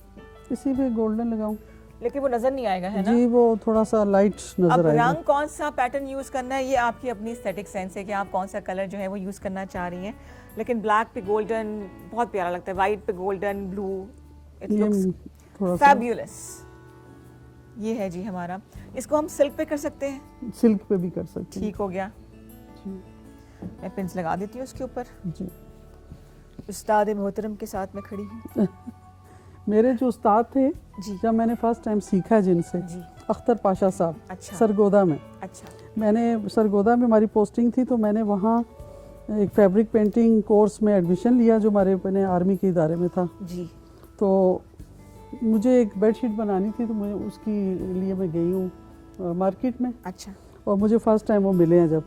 इसी पे गोल्डन लगाऊं? लेकिन वो नजर नहीं आएगा, है ना? जी वो थोड़ा सा लाइट अब नजर आएगा। रंग कौन सा पैटर्न यूज करना है ये आपकी अपनी एस्थेटिक सेंस है कि आप कौन सा कलर जो है वो यूज करना चाह रही हैं। लेकिन ब्लैक पे गोल्डन बहुत प्यारा लगता है, वाइट पे गोल्डन, ब्लू, इट ये लुक्स थोड़ा सा फैबुलस। ये है जी हमारा। इसको हम सिल्क पे कर सकते हैं। सिल्क पे भी कर सकते हैं। ठीक हो गया। जी मैं पिंस लगा देती हूँ उसके ऊपर। जी। उस्ताद मोहतरम के साथ मैं खड़ी हूँ। मेरे जो उस्ताद थे जी जब मैंने फर्स्ट टाइम सीखा जिनसे, जी। अख्तर पाशा साहब, अच्छा। सरगोदा में। अच्छा। मैंने सरगोदा में हमारी पोस्टिंग थी तो मैंने वहाँ एक फैब्रिक पेंटिंग कोर्स में एडमिशन लिया जो हमारे अपने आर्मी के इदारे में था। जी। तो मुझे एक बेडशीट बनानी थी तो मैं उसके लिए मैं गई हूँ मार्केट में अच्छा। और मुझे फर्स्ट टाइम वो मिले हैं जब,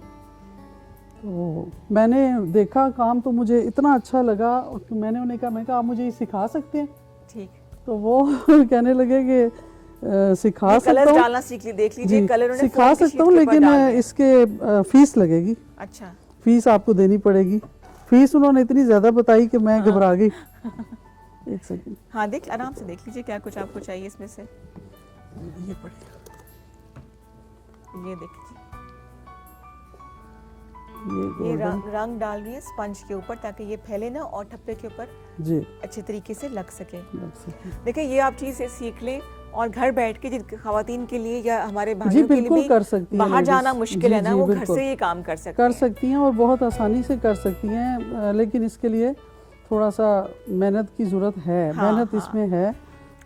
तो मैंने देखा काम तो मुझे इतना अच्छा लगा और मैंने उन्हें कहा, मैं कहा आप मुझे ये सिखा सकते हैं? ठीक। तो वो कहने लगे कि सिखा सकता कलर्स हूँ डालना सीख ली, देख लीजिए जी, कलर उन्होंने सिखा फोन की सकता हूँ शीट के ऊपर लेकिन डाल दिए। इसके फीस लगेगी, अच्छा। फीस आपको देनी पड़ेगी। फीस उन्होंने इतनी ज़्यादा बताई कि मैं घबरा गई। एक सेकंड, हाँ देख, आराम से देख लीजिए क्या कुछ आपको चाहिए इसमें से। ये पड़ेगा, ये देखिए ये ये गोल्डन रंग डाल रही है स्पंज के ऊपर ताकि ये फैले ना और ठप्पे के ऊपर जी अच्छे तरीके से लग सके। लग सके। देखिए ये आप चीज़ से सीख लें और घर बैठ के जिन खवातीन के लिए या हमारे जी भाइयों के लिए बिल्कुल भी कर सकती हैं बाहर जाना ladies। मुश्किल जी, है ना, जी, वो घर बिल्कुल। से ये काम कर सकते कर हैं। सकती हैं और बहुत आसानी से कर सकती हैं, लेकिन इसके लिए थोड़ा सा मेहनत की ज़रूरत है। हाँ, मेहनत हाँ। इसमें है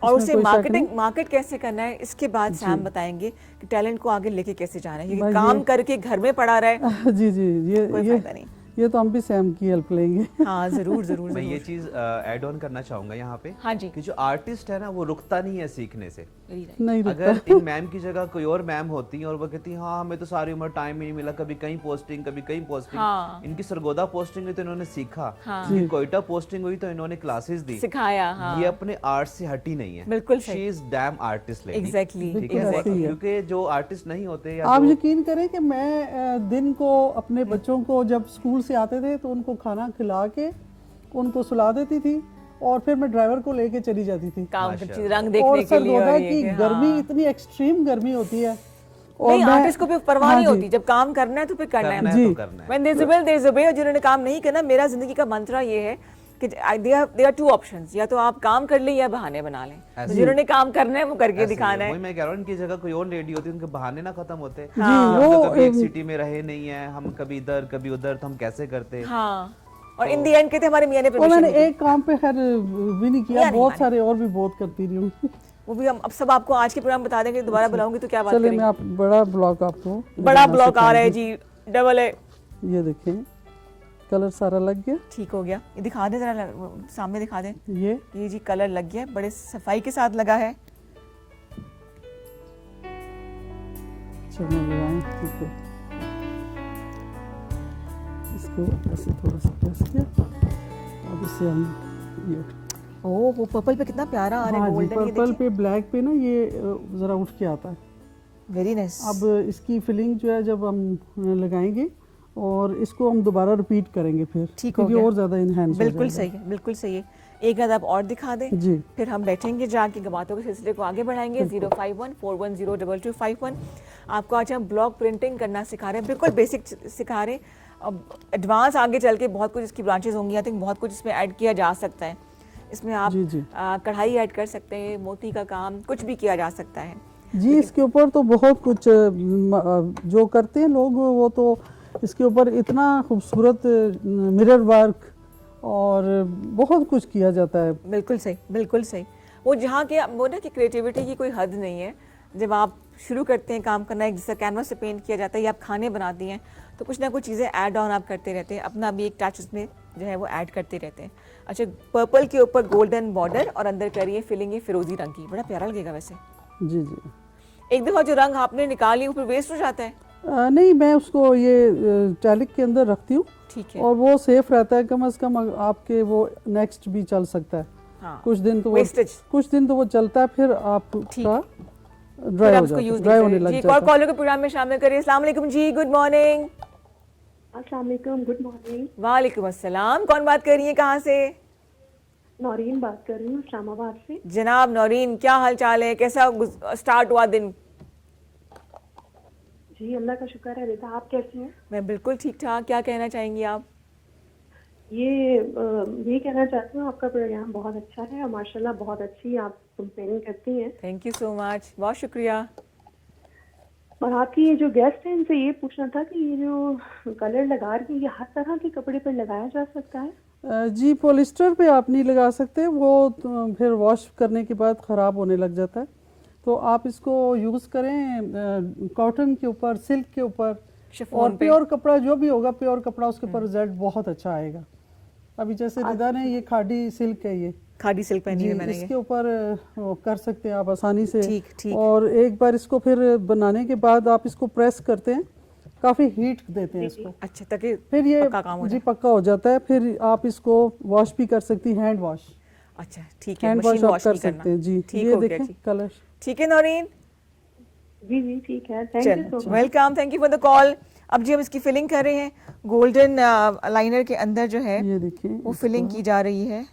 और इसमें उसे कोई शक मार्केटिंग नहीं। मार्केट कैसे करना है इसके बाद सैम बताएंगे कि टैलेंट को आगे लेके कैसे जाना है, क्योंकि भाई काम ये- करके घर में पड़ा रहे जी जी, कोई ये फायदा नहीं। ये तो हम भी सैम की हेल्प लेंगे। हाँ जरूर जरूर मैं ये जरूर। चीज ऐड ऑन करना चाहूंगा यहाँ पे हाँ जी। कि जो आर्टिस्ट है ना वो रुकता नहीं है सीखने से। Very right। नहीं रुकता। अगर इन मैम की जगह कोई और मैम होती हैं और वो कहती हैं हाँ हमें तो सारी उम्र टाइम ही नहीं मिला, कभी कहीं पोस्टिंग कभी कहीं पोस्टिंग। हाँ। इनकी सरगोदा पोस्टिंग हुई तो इन्होंने सीखा, हाँ। इनकी कोयटा पोस्टिंग हुई तो इन्होंने क्लासेस दी। सिखाया। हाँ ये अपने आर्ट से हटी नहीं है, बिल्कुल सही। She is damn artist lady. Exactly ठीक है, बिल्कुल ऐसे ही है। क्योंकि जो आर्टिस्ट नहीं होते या आप जो यकीन करें कि मैं दिन को अपने बच्चों को जब स्कूल से आते थे तो उनको खाना खिला के उनको सुला देती थी और फिर मैं ड्राइवर को लेके चली जाती थी। काम की माशाल्लाह। रंग देखने और के सर लिए होता और है ये कि कि गर्मी हाँ। इतनी एक्सट्रीम गर्मी होती है नहीं, मैं- आर्टिस्ट को भी परवाह हाँ नहीं जी। होती, जब काम करना है तो फिर करना करना है। है जी। तो करना है। When there's a will, there's a way। और जिन्होंने काम नहीं करना, मेरा जिंदगी का मंत्रा ये है कि there are two options, या तो आप काम कर लें या बहाने बना लें। तो जिन्होंने काम करना है वो करके ऐसे ही दिखाना वही है। मैं कह रहा हूँ, इनकी जगह कोई और लेडी होती, उनके बहाने ना खत्म होते। जी हम वो तो कभी एक सिटी में रहे नहीं है, हम कभी इधर कभी उधर, तो हम कैसे करते। हाँ, और इन दी एंड कहते हमारे मियाँ ने और मैंने परमिशन दी। एक काम पे खैर भी नहीं किया, नहीं, बहुत नहीं। सारे और भी बहुत करती रही हूँ। वो भी हम अब सब आपको आज के प्रोग्राम बता देंगे, दोबारा बुलाऊंगी तो क्या बात चलिए मैं करेंगे। आप बड़ा ब्लॉक आपको बड़ा ब्लॉक आ रहा है जी, डबल है। ये देखें कलर सारा लग गया। ठीक हो गया, ये दिखा दे जरा, सामने दिखा दे। ये जी कलर लग गया, बड़े सफाई के साथ लगा है। चलो लगाएं, ठीक है। इसको ऐसे थोड़ा सा प्रेस किया, अब इसे हम ये ओह वो पर्पल पे कितना प्यारा आ रहा हाँ है, जी, गोल्डन। ये पर्पल देखिए, पे ब्लैक पे ना ये ज़रा उठ के आता है। Very nice. अब इसकी फिलिंग जो है जब हम लगाएंगे और इसको हम दोबारा रिपीट करेंगे फिर, ठीक हो क्योंकि गया। और ज़्यादा इनहेंस हो बिल्कुल जाएगा। सही है, बिल्कुल सही है। एक आध आप और दिखा दें, जी फिर हम बैठेंगे जाके बातों के सिलसिले को आगे बढ़ाएंगे। 05141022255। आपको आज हम ब्लॉक प्रिंटिंग करना सिखा रहे हैं, बिल्कुल बेसिक सिखा रहे हैं। अब एडवांस आगे चल के बहुत कुछ इसकी ब्रांचेस होंगी, आई थिंक बहुत कुछ इसमें ऐड किया जा सकता है। इसमें आप जी, जी। कढ़ाई ऐड कर सकते हैं, मोती का काम कुछ भी किया जा सकता है। जी, इसके ऊपर तो बहुत कुछ जो करते हैं लोग, वो तो इसके ऊपर इतना खूबसूरत मिरर वर्क और बहुत कुछ किया जाता है। बिल्कुल सही, बिल्कुल सही। वो जहाँ के वो ना कि क्रिएटिविटी की कोई हद नहीं है। जब आप शुरू करते हैं काम करना, एक जैसा कैनवास से पेंट किया जाता है, या आप खाने बनाती हैं तो कुछ ना कुछ चीज़ें ऐड ऑन आप करते रहते हैं, अपना भी एक टच उसमें जो है वो ऐड करते रहते हैं। अच्छा, पर्पल के ऊपर गोल्डन बॉर्डर और अंदर करिए फिलिंग फिरोजी रंग की, बड़ा प्यारा लगेगा वैसे। जी जी। एक दफ़ा जो रंग आपने निकाली वो फिर वेस्ट हो जाता है। नहीं, मैं उसको ये टैलिक के अंदर रखती हूँ, ठीक है। और वो सेफ रहता है, कम से कम आपके वो नेक्स्ट भी चल सकता है। हाँ, कुछ दिन तो वो चलता है, फिर आपका ड्राई हो जाता है, ड्राई होने लग जी। जाता है। और कॉलर को प्रोग्राम में शामिल करिए। अस्सलाम वालेकुम जी, गुड मॉर्निंग। अस्सलाम वालेकुम, गुड मॉर्निंग। वालेकुम अस्सलाम। कौन बात कर रही है, कहाँ से? नौरीन बात कर रही हूँ इस्लामाबाद से। जनाब नौरीन, क्या हाल चाल है, कैसा स्टार्ट हुआ दिन? जी अल्लाह का शुक्र है। रिदा, आप कैसे हैं? मैं बिल्कुल ठीक ठाक। क्या कहना चाहेंगी आप? यही कहना चाहती हूँ, आपका प्रोग्राम बहुत अच्छा है और माशाल्लाह बहुत अच्छी आप कंपेयरिंग करती हैं। थैंक यू सो मच, बहुत शुक्रिया। और आपकी ये जो गेस्ट हैं, इनसे ये पूछना था कि ये जो कलर लगा रही है, ये हर तरह के कपड़े पर लगाया जा सकता है? जी, पॉलिस्टर पे आप नहीं लगा सकते, वो तो फिर वॉश करने के बाद ख़राब होने लग जाता है। तो आप इसको यूज़ करें कॉटन के ऊपर, सिल्क के ऊपर, और प्योर कपड़ा जो भी होगा, प्योर कपड़ा, उसके ऊपर रिजल्ट बहुत अच्छा आएगा। अभी जैसे रिदा ने ये खादी सिल्क है, ये खादी सिल्क पहनी है मैंने, इसके ऊपर कर सकते हैं आप आसानी से। ठीक। और एक बार इसको फिर बनाने के बाद आप इसको प्रेस करते हैं, काफ़ी हीट देते हैं इसको, अच्छा, ताकि फिर ये पक्का हो जाता है। फिर आप इसको वॉश भी कर सकती हैं, हैंड वॉश। अच्छा ठीक है, हैंड वॉश मशीन आप वॉश कर नहीं सकते हैं। जी, ठीक ये हो गया देखें जी। कलर। ठीक है नौरीन, जी ठीक है, thank you so much. Welcome, thank you for the call. अब जी हम इसकी फिलिंग कर रहे हैं, गोल्डन लाइनर के अंदर जो है ये देखिए, वो फिलिंग की जा रही है।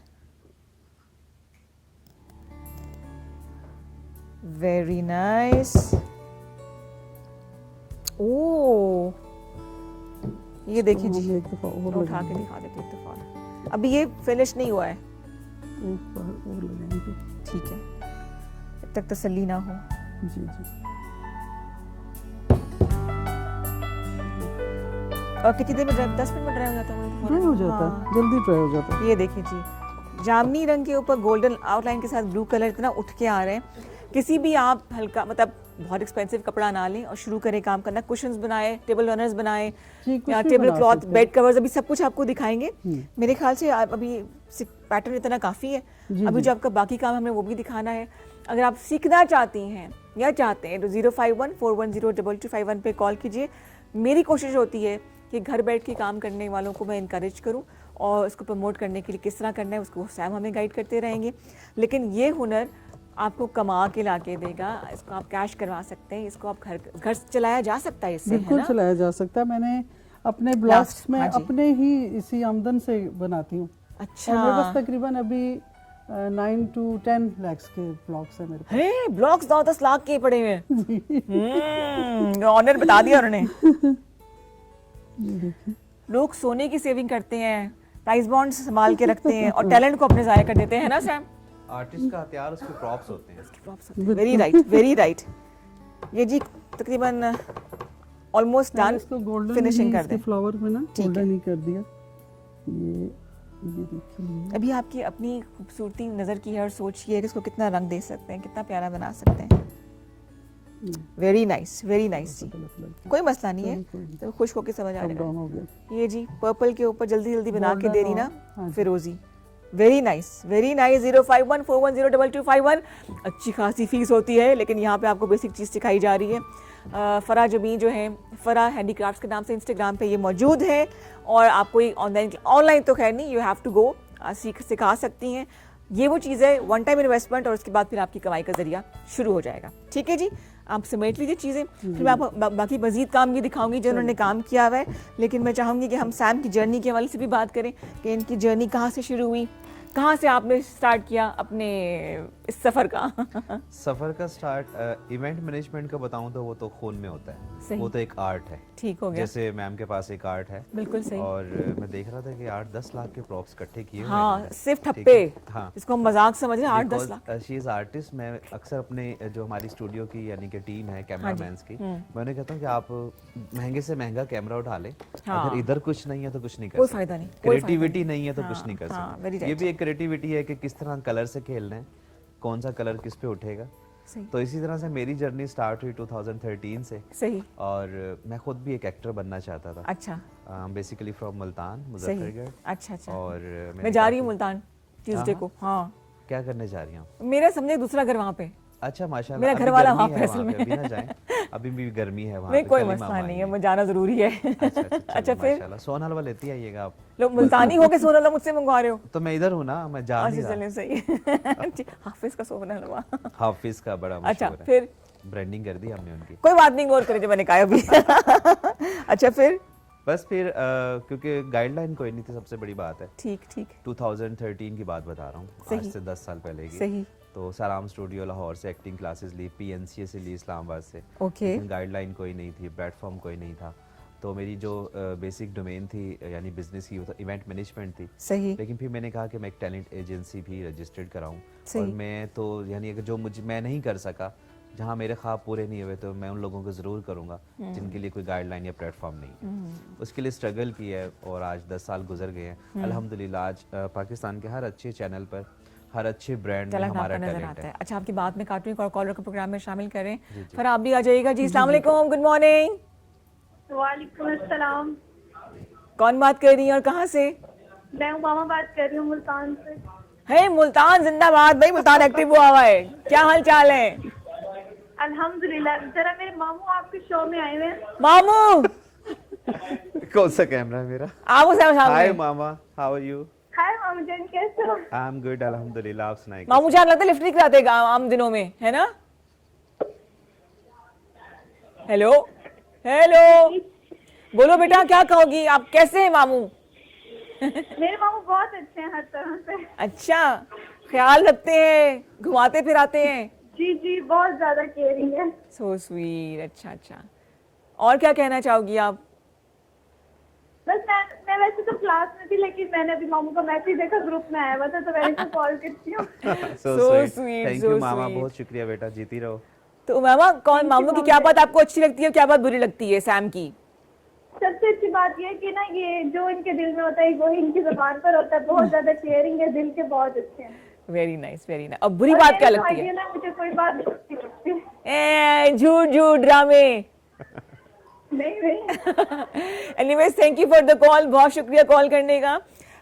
Very nice. ओह, ये देखिए जी, एक दफ़ा और उठा के दिखा देते एक दफा। अभी ये फिनिश नहीं हुआ है, एक बार और लगाएंगे। ठीक है, जब तक तसल्ली ना हो। जी जी। और कितनी देर में ड्राई, 10 मिनट में ड्राई हो जाता है? ड्राई हो जाता है, जल्दी ड्राई हो जाता है। ये देखिए जी, जामनी रंग के ऊपर गोल्डन आउटलाइन के साथ ब्लू कलर इतना उठ के आ रहे हैं। किसी भी आप हल्का, मतलब बहुत एक्सपेंसिव कपड़ा ना लें और शुरू करें काम करना। कुशन्स बनाए, टेबल रनर्स बनाए, या टेबल क्लॉथ, बेड कवर्स, अभी सब कुछ आपको दिखाएंगे। मेरे ख्याल से अभी पैटर्न इतना काफ़ी है। अभी जो आपका बाकी काम हमें वो भी दिखाना है। अगर आप सीखना चाहती हैं या चाहते हैं तो 05141022251 पे कॉल कीजिए। मेरी कोशिश होती है कि घर बैठ के काम करने वालों को मैं इनकरेज करूं और इसको प्रमोट करने के लिए किस तरह करना है उसको सैम हमें गाइड करते रहेंगे। लेकिन ये हुनर आपको कमा के ला के देगा, इसको आप कैश करवा सकते हैं, इसको आप घर चलाया जा सकता है इससे, बिल्कुल चलाया जा सकता है। मैंने अपने ब्लॉग्स में अपने ही इसी आमदन से बनाती हूँ। अच्छा, और मेरे पास तकरीबन अभी 9 to 10 lakhs के ब्लॉक्स है मेरे पास। हे ब्लॉक्स 9-10 लाख के पड़े हुए हैं। ऑनर बता दिया उन्होंने। लोग सोने की सेविंग करते हैं, प्राइस बॉन्ड्स संभाल के रखते हैं और टैलेंट को अपने जाया कर देते हैं ना सैम। आर्टिस्ट का हथियार उसके प्रॉप्स होते हैं। Very right, very right. ये जी तकरीबन ऑलमोस्ट डन, इसको गोल्डन फिनिशिंग कर दें। फ्लावर में ना ठीक है। गोल्डन ही कर दिया। ये देखिए अभी आपकी अपनी खूबसूरती नज़र की है और सोचिए कि इसको कितना रंग दे सकते हैं, कितना प्यारा बना सकते हैं। वेरी नाइस जी। कोई मसला नहीं है, तो खुश होकर समझ आ डाउन जाएगा। हो गया। ये जी पर्पल के ऊपर जल्दी जल्दी बना के Golden दे रही ना हाँ जी। फिरोजी। Very nice, very nice. 05141022251। अच्छी खासी फीस होती है, लेकिन यहाँ पे आपको बेसिक चीज़ सिखाई जा रही है। फरा जमी जो है, फरा हैंडीक्राफ्ट्स के नाम से इंस्टाग्राम पे ये मौजूद है और आपको ये ऑनलाइन तो खैर नहीं, यू हैव टू गो, सिखा सकती हैं। ये वो चीज़ है, वन टाइम इन्वेस्टमेंट और उसके बाद फिर आपकी कमाई का जरिया शुरू हो जाएगा। ठीक है जी, आप समेट लीजिए चीज़ें, फिर मैं आपको बाकी मजीद काम भी दिखाऊंगी जो उन्होंने काम किया हुआ है। लेकिन मैं चाहूँगी कि हम सैम की जर्नी के हवाले से भी बात करें कि इनकी जर्नी कहाँ से शुरू हुई, कहाँ से आपने स्टार्ट किया अपने इस सफ़र का। सफ़र का स्टार्ट इवेंट मैनेजमेंट का बताऊं तो वो तो खून में होता है। सही। वो तो एक आर्ट है। ठीक हो गया। जैसे मैम के पास एक आर्ट है। बिल्कुल सही। और मैं देख रहा था कि 8-10 लाख के प्रॉप्स इकट्ठे किए हुए हाँ, हैं। सिर्फ ठीक ठप्पे, है? हाँ। जिसको हम मजाक समझ रहे हैं, 8-10 लाख। She is artist. मैं अक्सर अपने जो हमारी स्टूडियो की यानी कि टीम है कैमरामैन्स की, मैं उन्हें कहता हूँ कि आप महंगे से महंगा कैमरा उठा लें। हाँ। अगर इधर कुछ नहीं है तो कुछ नहीं कर कोई सकते। फायदा नहीं, कोई फायदा क्रिएटिविटी नहीं है तो कुछ हाँ, नहीं कर हाँ, very सकते। ये right। भी एक क्रिएटिविटी है कि किस तरह कलर से खेलना है, कौन सा कलर किस पे उठेगा। सही। तो इसी तरह से मेरी जर्नी स्टार्ट हुई 2013 से। सही। और मैं खुद भी एक एक्टर बनना चाहता था। अच्छा। बेसिकली फ्रॉम मुल्तान, सही। मुजफ्फरगढ़। अच्छा अच्छा। और मैं जा रही हूँ मुल्तान ट्यूसडे हाँ, को। हाँ, क्या करने जा रही हूँ? मेरा समझे दूसरा घर वहाँ पे। अच्छा माशाल्लाह। मेरा अभी घर वाला गर्मी वहाँ है पे असल में। अभी ना जाएं, अभी भी गर्मी है वहाँ नहीं, पे, कोई कल ही मसला मामा नहीं है, आएंगे। मुझे जाना जरूरी है। अच्छा अच्छा फिर माशाल्लाह। सोन हलवा लेती आइएगा आप। लोग मुल्तानी होके सोना हलवा मुझसे मंगवा रहे हो। तो मैं इधर हूँ ना, मैं जा नहीं अच्छा रहा। चलें, सही। हाफिज का सोना हलवा। हाफिज का बड़ा अच्छा मशहूर है। फिर ब्रांडिंग कर दी हमने उनकी। कोई बात नहीं, गौर करें जो मैंने कहा अभी। अच्छा फिर बस फिर क्योंकि गाइडलाइन कोई नहीं थी, सबसे बड़ी बात है। ठीक ठीक। 2013 की बात बता रहा हूँ, आज सही। से 10 साल पहले की। सही। तो सलाम स्टूडियो लाहौर से एक्टिंग क्लासेस ली, PNCA से ली इस्लामाबाद से। ओके। लेकिन गाइडलाइन कोई नहीं थी, प्लेटफॉर्म कोई नहीं था। तो मेरी जो बेसिक डोमेन थी यानी बिजनेस की, वो तो इवेंट मैनेजमेंट थी। सही। लेकिन फिर मैंने कहा कि मैं एक टैलेंट एजेंसी भी रजिस्टर्ड कराऊं। सही। और मैं तो यानी कि जो मैं नहीं कर सका, जहाँ मेरे ख्वाब पूरे नहीं हुए, तो मैं उन लोगों को ज़रूर करूँगा जिनके लिए कोई गाइडलाइन या प्लेटफॉर्म नहीं है। उसके लिए स्ट्रगल की है और आज 10 साल गुजर गए हैं। अल्हम्दुलिल्लाह आज पाकिस्तान के हर अच्छे चैनल पर, हर अच्छे ब्रांड में हमारा नजर टैलेंट आता है। है। अच्छा, आपकी बात में काटूं, एक और कॉलर को प्रोग्राम में शामिल करें। फिर आप भी आ जाइएगा जी। अस्सलाम वालेकुम, गुड मॉर्निंग। वालेकुम अस्सलाम। कौन बात कर रही है और कहाँ से? मैं उमामा बात कर रही हूँ मुल्तान से। है मुल्तान जिंदाबाद भाई, मुल्तान एक्टिव हुआ हुआ है। क्या हाल चाल है? अल्हम्दुलिल्लाह। जरा मेरे मामू आपके शो में आए हुए हैं। मामू कौन सा कैमरा है मेरा? आओ साहब हाय सामने। मामा, हाउ आर यू? हाय मामू जान, कैसे हो? आई एम गुड अल्हम्दुलिल्लाह। आप सुनाइए। मामू जान लगता है लिफ्ट नहीं कराते आम दिनों में, है ना? हेलो हेलो, बोलो बेटा, क्या कहोगी? आप कैसे हैं मामू? मेरे मामू बहुत अच्छे हैं हर तरह से। अच्छा, ख्याल रखते हैं, घुमाते फिराते हैं? जी जी, बहुत ज्यादा केयरिंग है। So sweet. अच्छा अच्छा, और क्या कहना चाहोगी आप? बस मैं वैसे तो क्लास में थी, लेकिन मैंने अभी मामू का मैसेज देखा, ग्रुप में आया हुआ था, तो मैंने इसको कॉल करती हूँ। So So sweet. sweet, Thank so you mama, sweet. बहुत शुक्रिया बेटा, जीती रहो। तो मामा कौन, मामू की क्या बात आपको अच्छी लगती है, क्या बात बुरी लगती है सैम की? सबसे अच्छी बात ये है कि ना, ये जो इनके दिल में होता है वो इनकी जुबान पर होता है। बहुत ज्यादा केयरिंग है, दिल के बहुत अच्छे हैं। Very nice, very nice. अब बुरी बात क्या लगती है? ना मुझे कोई बात नहीं लगती। झूठ झूठ ड्रामे। नहीं नहीं। Anyways, thank you for the call, बहुत शुक्रिया कॉल करने का।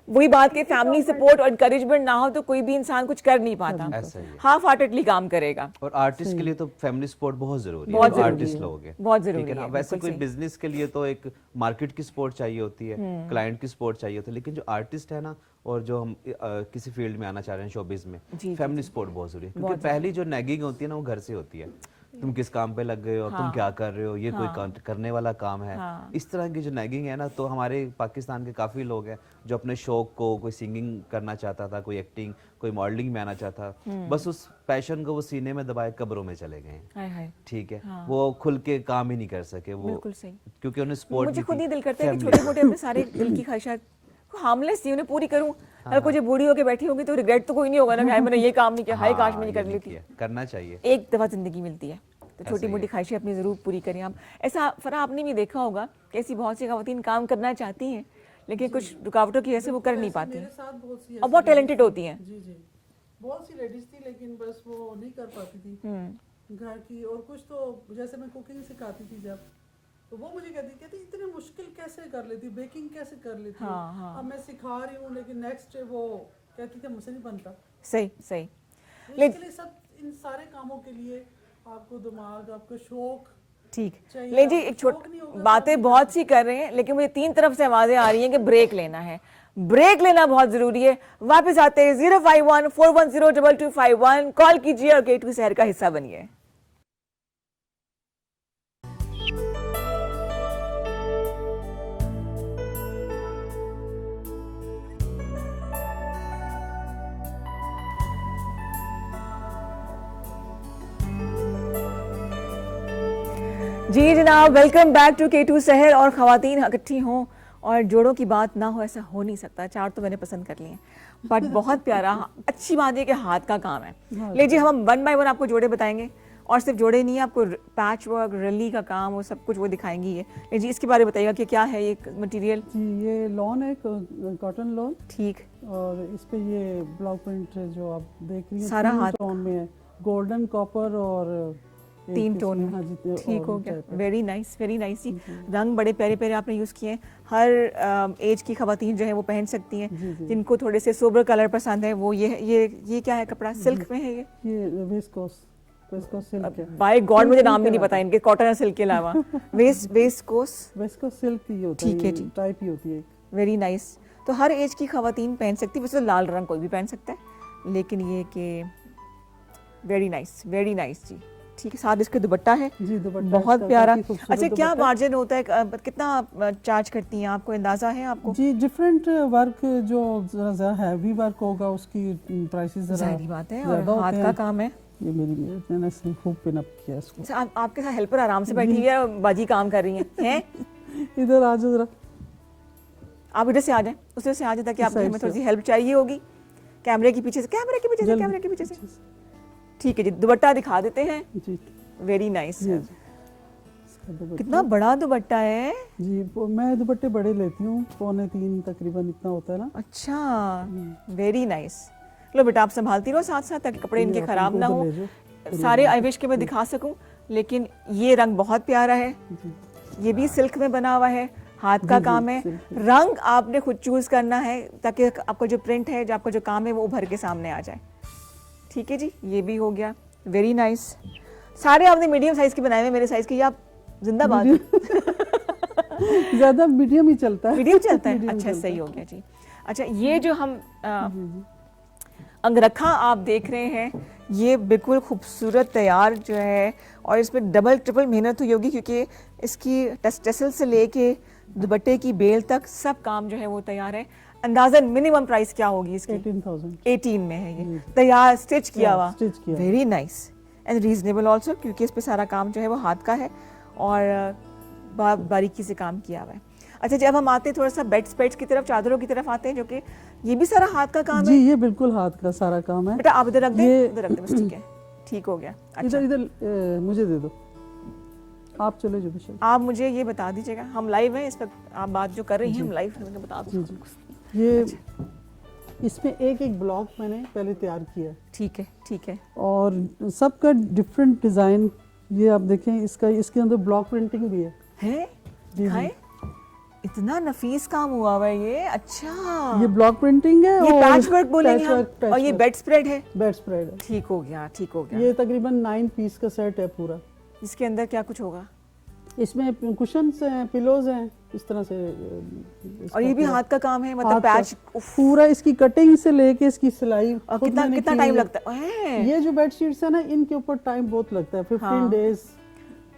वही बात कि फैमिली सपोर्ट और एनकरेजमेंट ना हो तो कोई भी इंसान कुछ कर नहीं पाता, ऐसा ही है। हाफ हार्टेडली काम करेगा। और आर्टिस्ट के लिए तो फैमिली सपोर्ट बहुत जरूरी है। बहुत जो जरूरी आर्टिस्ट है, लोग हैं, बहुत जरूरी ठीक है ना। है, वैसे बिल्कुल कोई सही। बिजनेस के लिए तो एक मार्केट की सपोर्ट चाहिए होती है, क्लाइंट की सपोर्ट चाहिए होती है, लेकिन जो आर्टिस्ट है ना, और जो हम किसी फील्ड में आना चाह रहे हैं शोबिज में, जी, फैमिली सपोर्ट बहुत जरूरी है। क्योंकि पहली जो नैगिंग होती है ना, वो घर से होती है। तुम किस काम पे लग गए हो, तुम क्या कर रहे हो, ये कोई करने वाला काम है। इस तरह की जो नैगिंग है ना, तो हमारे पाकिस्तान के काफ़ी लोग हैं जो अपने शौक को, कोई सिंगिंग करना चाहता था, कोई एक्टिंग, कोई मॉडलिंग में आना चाहता, बस उस पैशन को वो सीने में दबाए कब्रों में चले गए। ठीक है, वो खुल के काम ही नहीं कर सके वो, बिल्कुल सही। क्योंकि उन्हें स्पोर्ट, मुझे खुद ही दिल करता है कि छोटे मोटे अपने सारे दिल की ख्वाहिशात हार्मलेस थी, उन्हें पूरी करूं। अगर कुछ बूढ़ी होके बैठी होगी तो रिग्रेट तो कोई नहीं होगा ना कि हाय मैंने ये काम नहीं किया, हाय काश मैंने कर ली थी। करना चाहिए, एक दफा जिंदगी मिलती है तो छोटी मोटी ख्वाहिशें अपनी जरूर पूरी करें आप। ऐसा फरा आपने भी देखा होगा कि ऐसी बहुत सी खवातीन काम करना चाहती हैं लेकिन कुछ रुकावटों की वजह से वो कर नहीं पाती और बहुत टैलेंटेड होती हैं। जी जी, बहुत सी लेडीज थी लेकिन बस वो नहीं कर पाती थी घर की। और कुछ तो जैसे मैं कुकिंग सिखाती थी जब, तो वो मुझे कहती इतने मुश्किल कैसे कर लेती, बेकिंग कैसे कर लेती। अब मैं सिखा रही हूँ लेकिन नेक्स्ट डे वो कहती थी मुझसे नहीं बनता। सही सही। इसके लिए सब इन सारे कामों के लिए आपको दिमाग, आपको शौक ठीक। ले जी, एक छोटी बातें बहुत सी कर रहे हैं लेकिन मुझे 3 तरफ से आवाजें आ रही हैं कि ब्रेक लेना है, ब्रेक लेना बहुत जरूरी है। वापस आते हैं 051-410-2251, कॉल कीजिए और K2 शहर का हिस्सा बनिए। जी जनाब, वेलकम बैक टू K2 शहर। और खवातीन इकट्ठी हों और जोड़ों की बात ना हो, ऐसा हो नहीं सकता। 4 तो मैंने पसंद कर लिए, बट बहुत प्यारा, अच्छी बात है कि हाथ का काम है। ले जी, हम 1 बाय 1 आपको जोड़े बताएंगे और सिर्फ जोड़े नहीं, आपको पैच वर्क, रली का काम, वो सब कुछ वो दिखाएंगी ये। ले जी, इसके बारे में बताइएगा कि क्या है ये मटेरियल? जी, ये लॉन है, कॉटन लॉन। ठीक। और इस पे ये ब्लॉक प्रिंट जो आप देख रही हैं सारा हाथ टोन में है, गोल्डन, कॉपर और 3 टोन में। हाँ जी, ठीक हो गया, वेरी नाइस, वेरी नाइस। जी, रंग बड़े प्यारे प्यारे आपने यूज़ किए हैं। हर एज की खवातीन जो है वो पहन सकती हैं। जिनको थोड़े से सोबर कलर पसंद है वो ये क्या है कपड़ा? सिल्क में है ये विस्कोस सिल्क है। बाय गॉड, मुझे नाम भी नहीं पता इनके, कॉटन और सिल्क के अलावा। वेस्कोस सिल्क ही होता है। ठीक है जी, टाइप ही होती है। Very nice. तो हर एज की खवातीन पहन सकती है। वैसे तो लाल रंग कोई भी पहन सकता है, लेकिन ये कि वेरी नाइस, वेरी नाइस जी। ठीक है, साथ इसके दुपट्टा है जी, दुपट्टा बहुत प्यारा। अच्छा, क्या मार्जिन होता है, कितना चार्ज करती हैं, आपको अंदाजा है? आपको जी, डिफरेंट वर्क जो ज़रा हैवी वर्क होगा उसकी प्राइसेस ज़रा ज़ाहिर बात है, और हाथ का काम है। ये मैंने से खूब पिन अप किया इसको। आपके साथ हेल्पर आराम से बैठी है और बाजी काम कर रही हैं। इधर आ जाओ जरा, आप इधर से आ जाएं, उधर से आ जाए ताकि आपको हमें थोड़ी सी हेल्प चाहिए होगी। कैमरे के पीछे से ठीक है जी, दुपट्टा दिखा देते हैं जी। Very nice. कितना बड़ा दुपट्टा है जी। मैं दुपट्टे बड़े लेती हूँ, 2.25 तकरीबन इतना होता है ना। अच्छा, वेरी नाइस। लो बेटा, आप संभालती रहो साथ साथ ताकि कपड़े इनके खराब ना हो। सारे आई विश के मैं दिखा सकूं, लेकिन ये रंग बहुत प्यारा है। ये भी सिल्क में बना हुआ है, हाथ का काम है। रंग आपने खुद चूज करना है ताकि आपका जो प्रिंट है, जो आपका जो काम है वो उभर के सामने आ जाए। ठीक है जी, ये भी हो गया, वेरी नाइस। सारे आपने मीडियम साइज के बनाए हुए, मेरे साइज के। ये आप जिंदाबाद। ज्यादा मीडियम ही चलता है। मीडियम चलता है, अच्छा सही हो गया जी। अच्छा, ये जो हम अंगरखा आप देख रहे हैं, ये बिल्कुल खूबसूरत तैयार जो है, और इसमें डबल ट्रिपल मेहनत हुई होगी क्योंकि इसकी टसल से लेके दुपट्टे की बेल तक सब काम जो है वो तैयार है। अंदाजन मिनिमम प्राइस क्या होगी इसकी? 18 में है ये तैयार, स्टिच किया हुआ। Very nice and reasonable also, क्योंकि इस पे सारा काम जो है वो हाथ का है और बारीकी से काम किया हुआ है। अच्छा, जब हम आते हैं थोड़ा सा बेड स्प्रेड्स की तरफ, चादरों की तरफ आते हैं, जो कि ये भी सारा हाथ का काम है। जी, ये बिल्कुल हाथ का सारा काम है। बेटा आप इधर रख दें, इधर रख दें बस, ठीक है, ठीक हो गया। अच्छा, इधर मुझे दे दो, आप चले जाओ। आप मुझे ये बता दीजिएगा, हम लाइव हैं इस पर, आप बात जो कर रही हैं हम लाइव हैं, बता दो। ये इसमें एक ब्लॉक मैंने पहले तैयार किया। ठीक है, ठीक है। और सबका डिफरेंट डिजाइन, ये आप देखें, इसके अंदर ब्लॉक प्रिंटिंग भी है। दिखाएं, इतना नफीस काम हुआ हुआ है ये। अच्छा, ये ब्लॉक प्रिंटिंग है, ये पैच वर्क बोलेंगे हम, और ये बेड स्प्रेड है। बेड स्प्रेड है। ठीक हो गया, ठीक हो गया। ये तकरीबन 9 पीस का सेट है पूरा। इसके अंदर क्या कुछ होगा? इसमें कुशन्स हैं, पिलोज हैं, इस तरह से और ये भी हाथ का काम है, मतलब हाथ का- पैच पूरा इसकी कटिंग से लेके इसकी सिलाई खुद कितना मैंने कितना की टाइम है। लगता है? ये जो बेडशीट्स है ना, इनके ऊपर टाइम बहुत लगता है, 15 डेज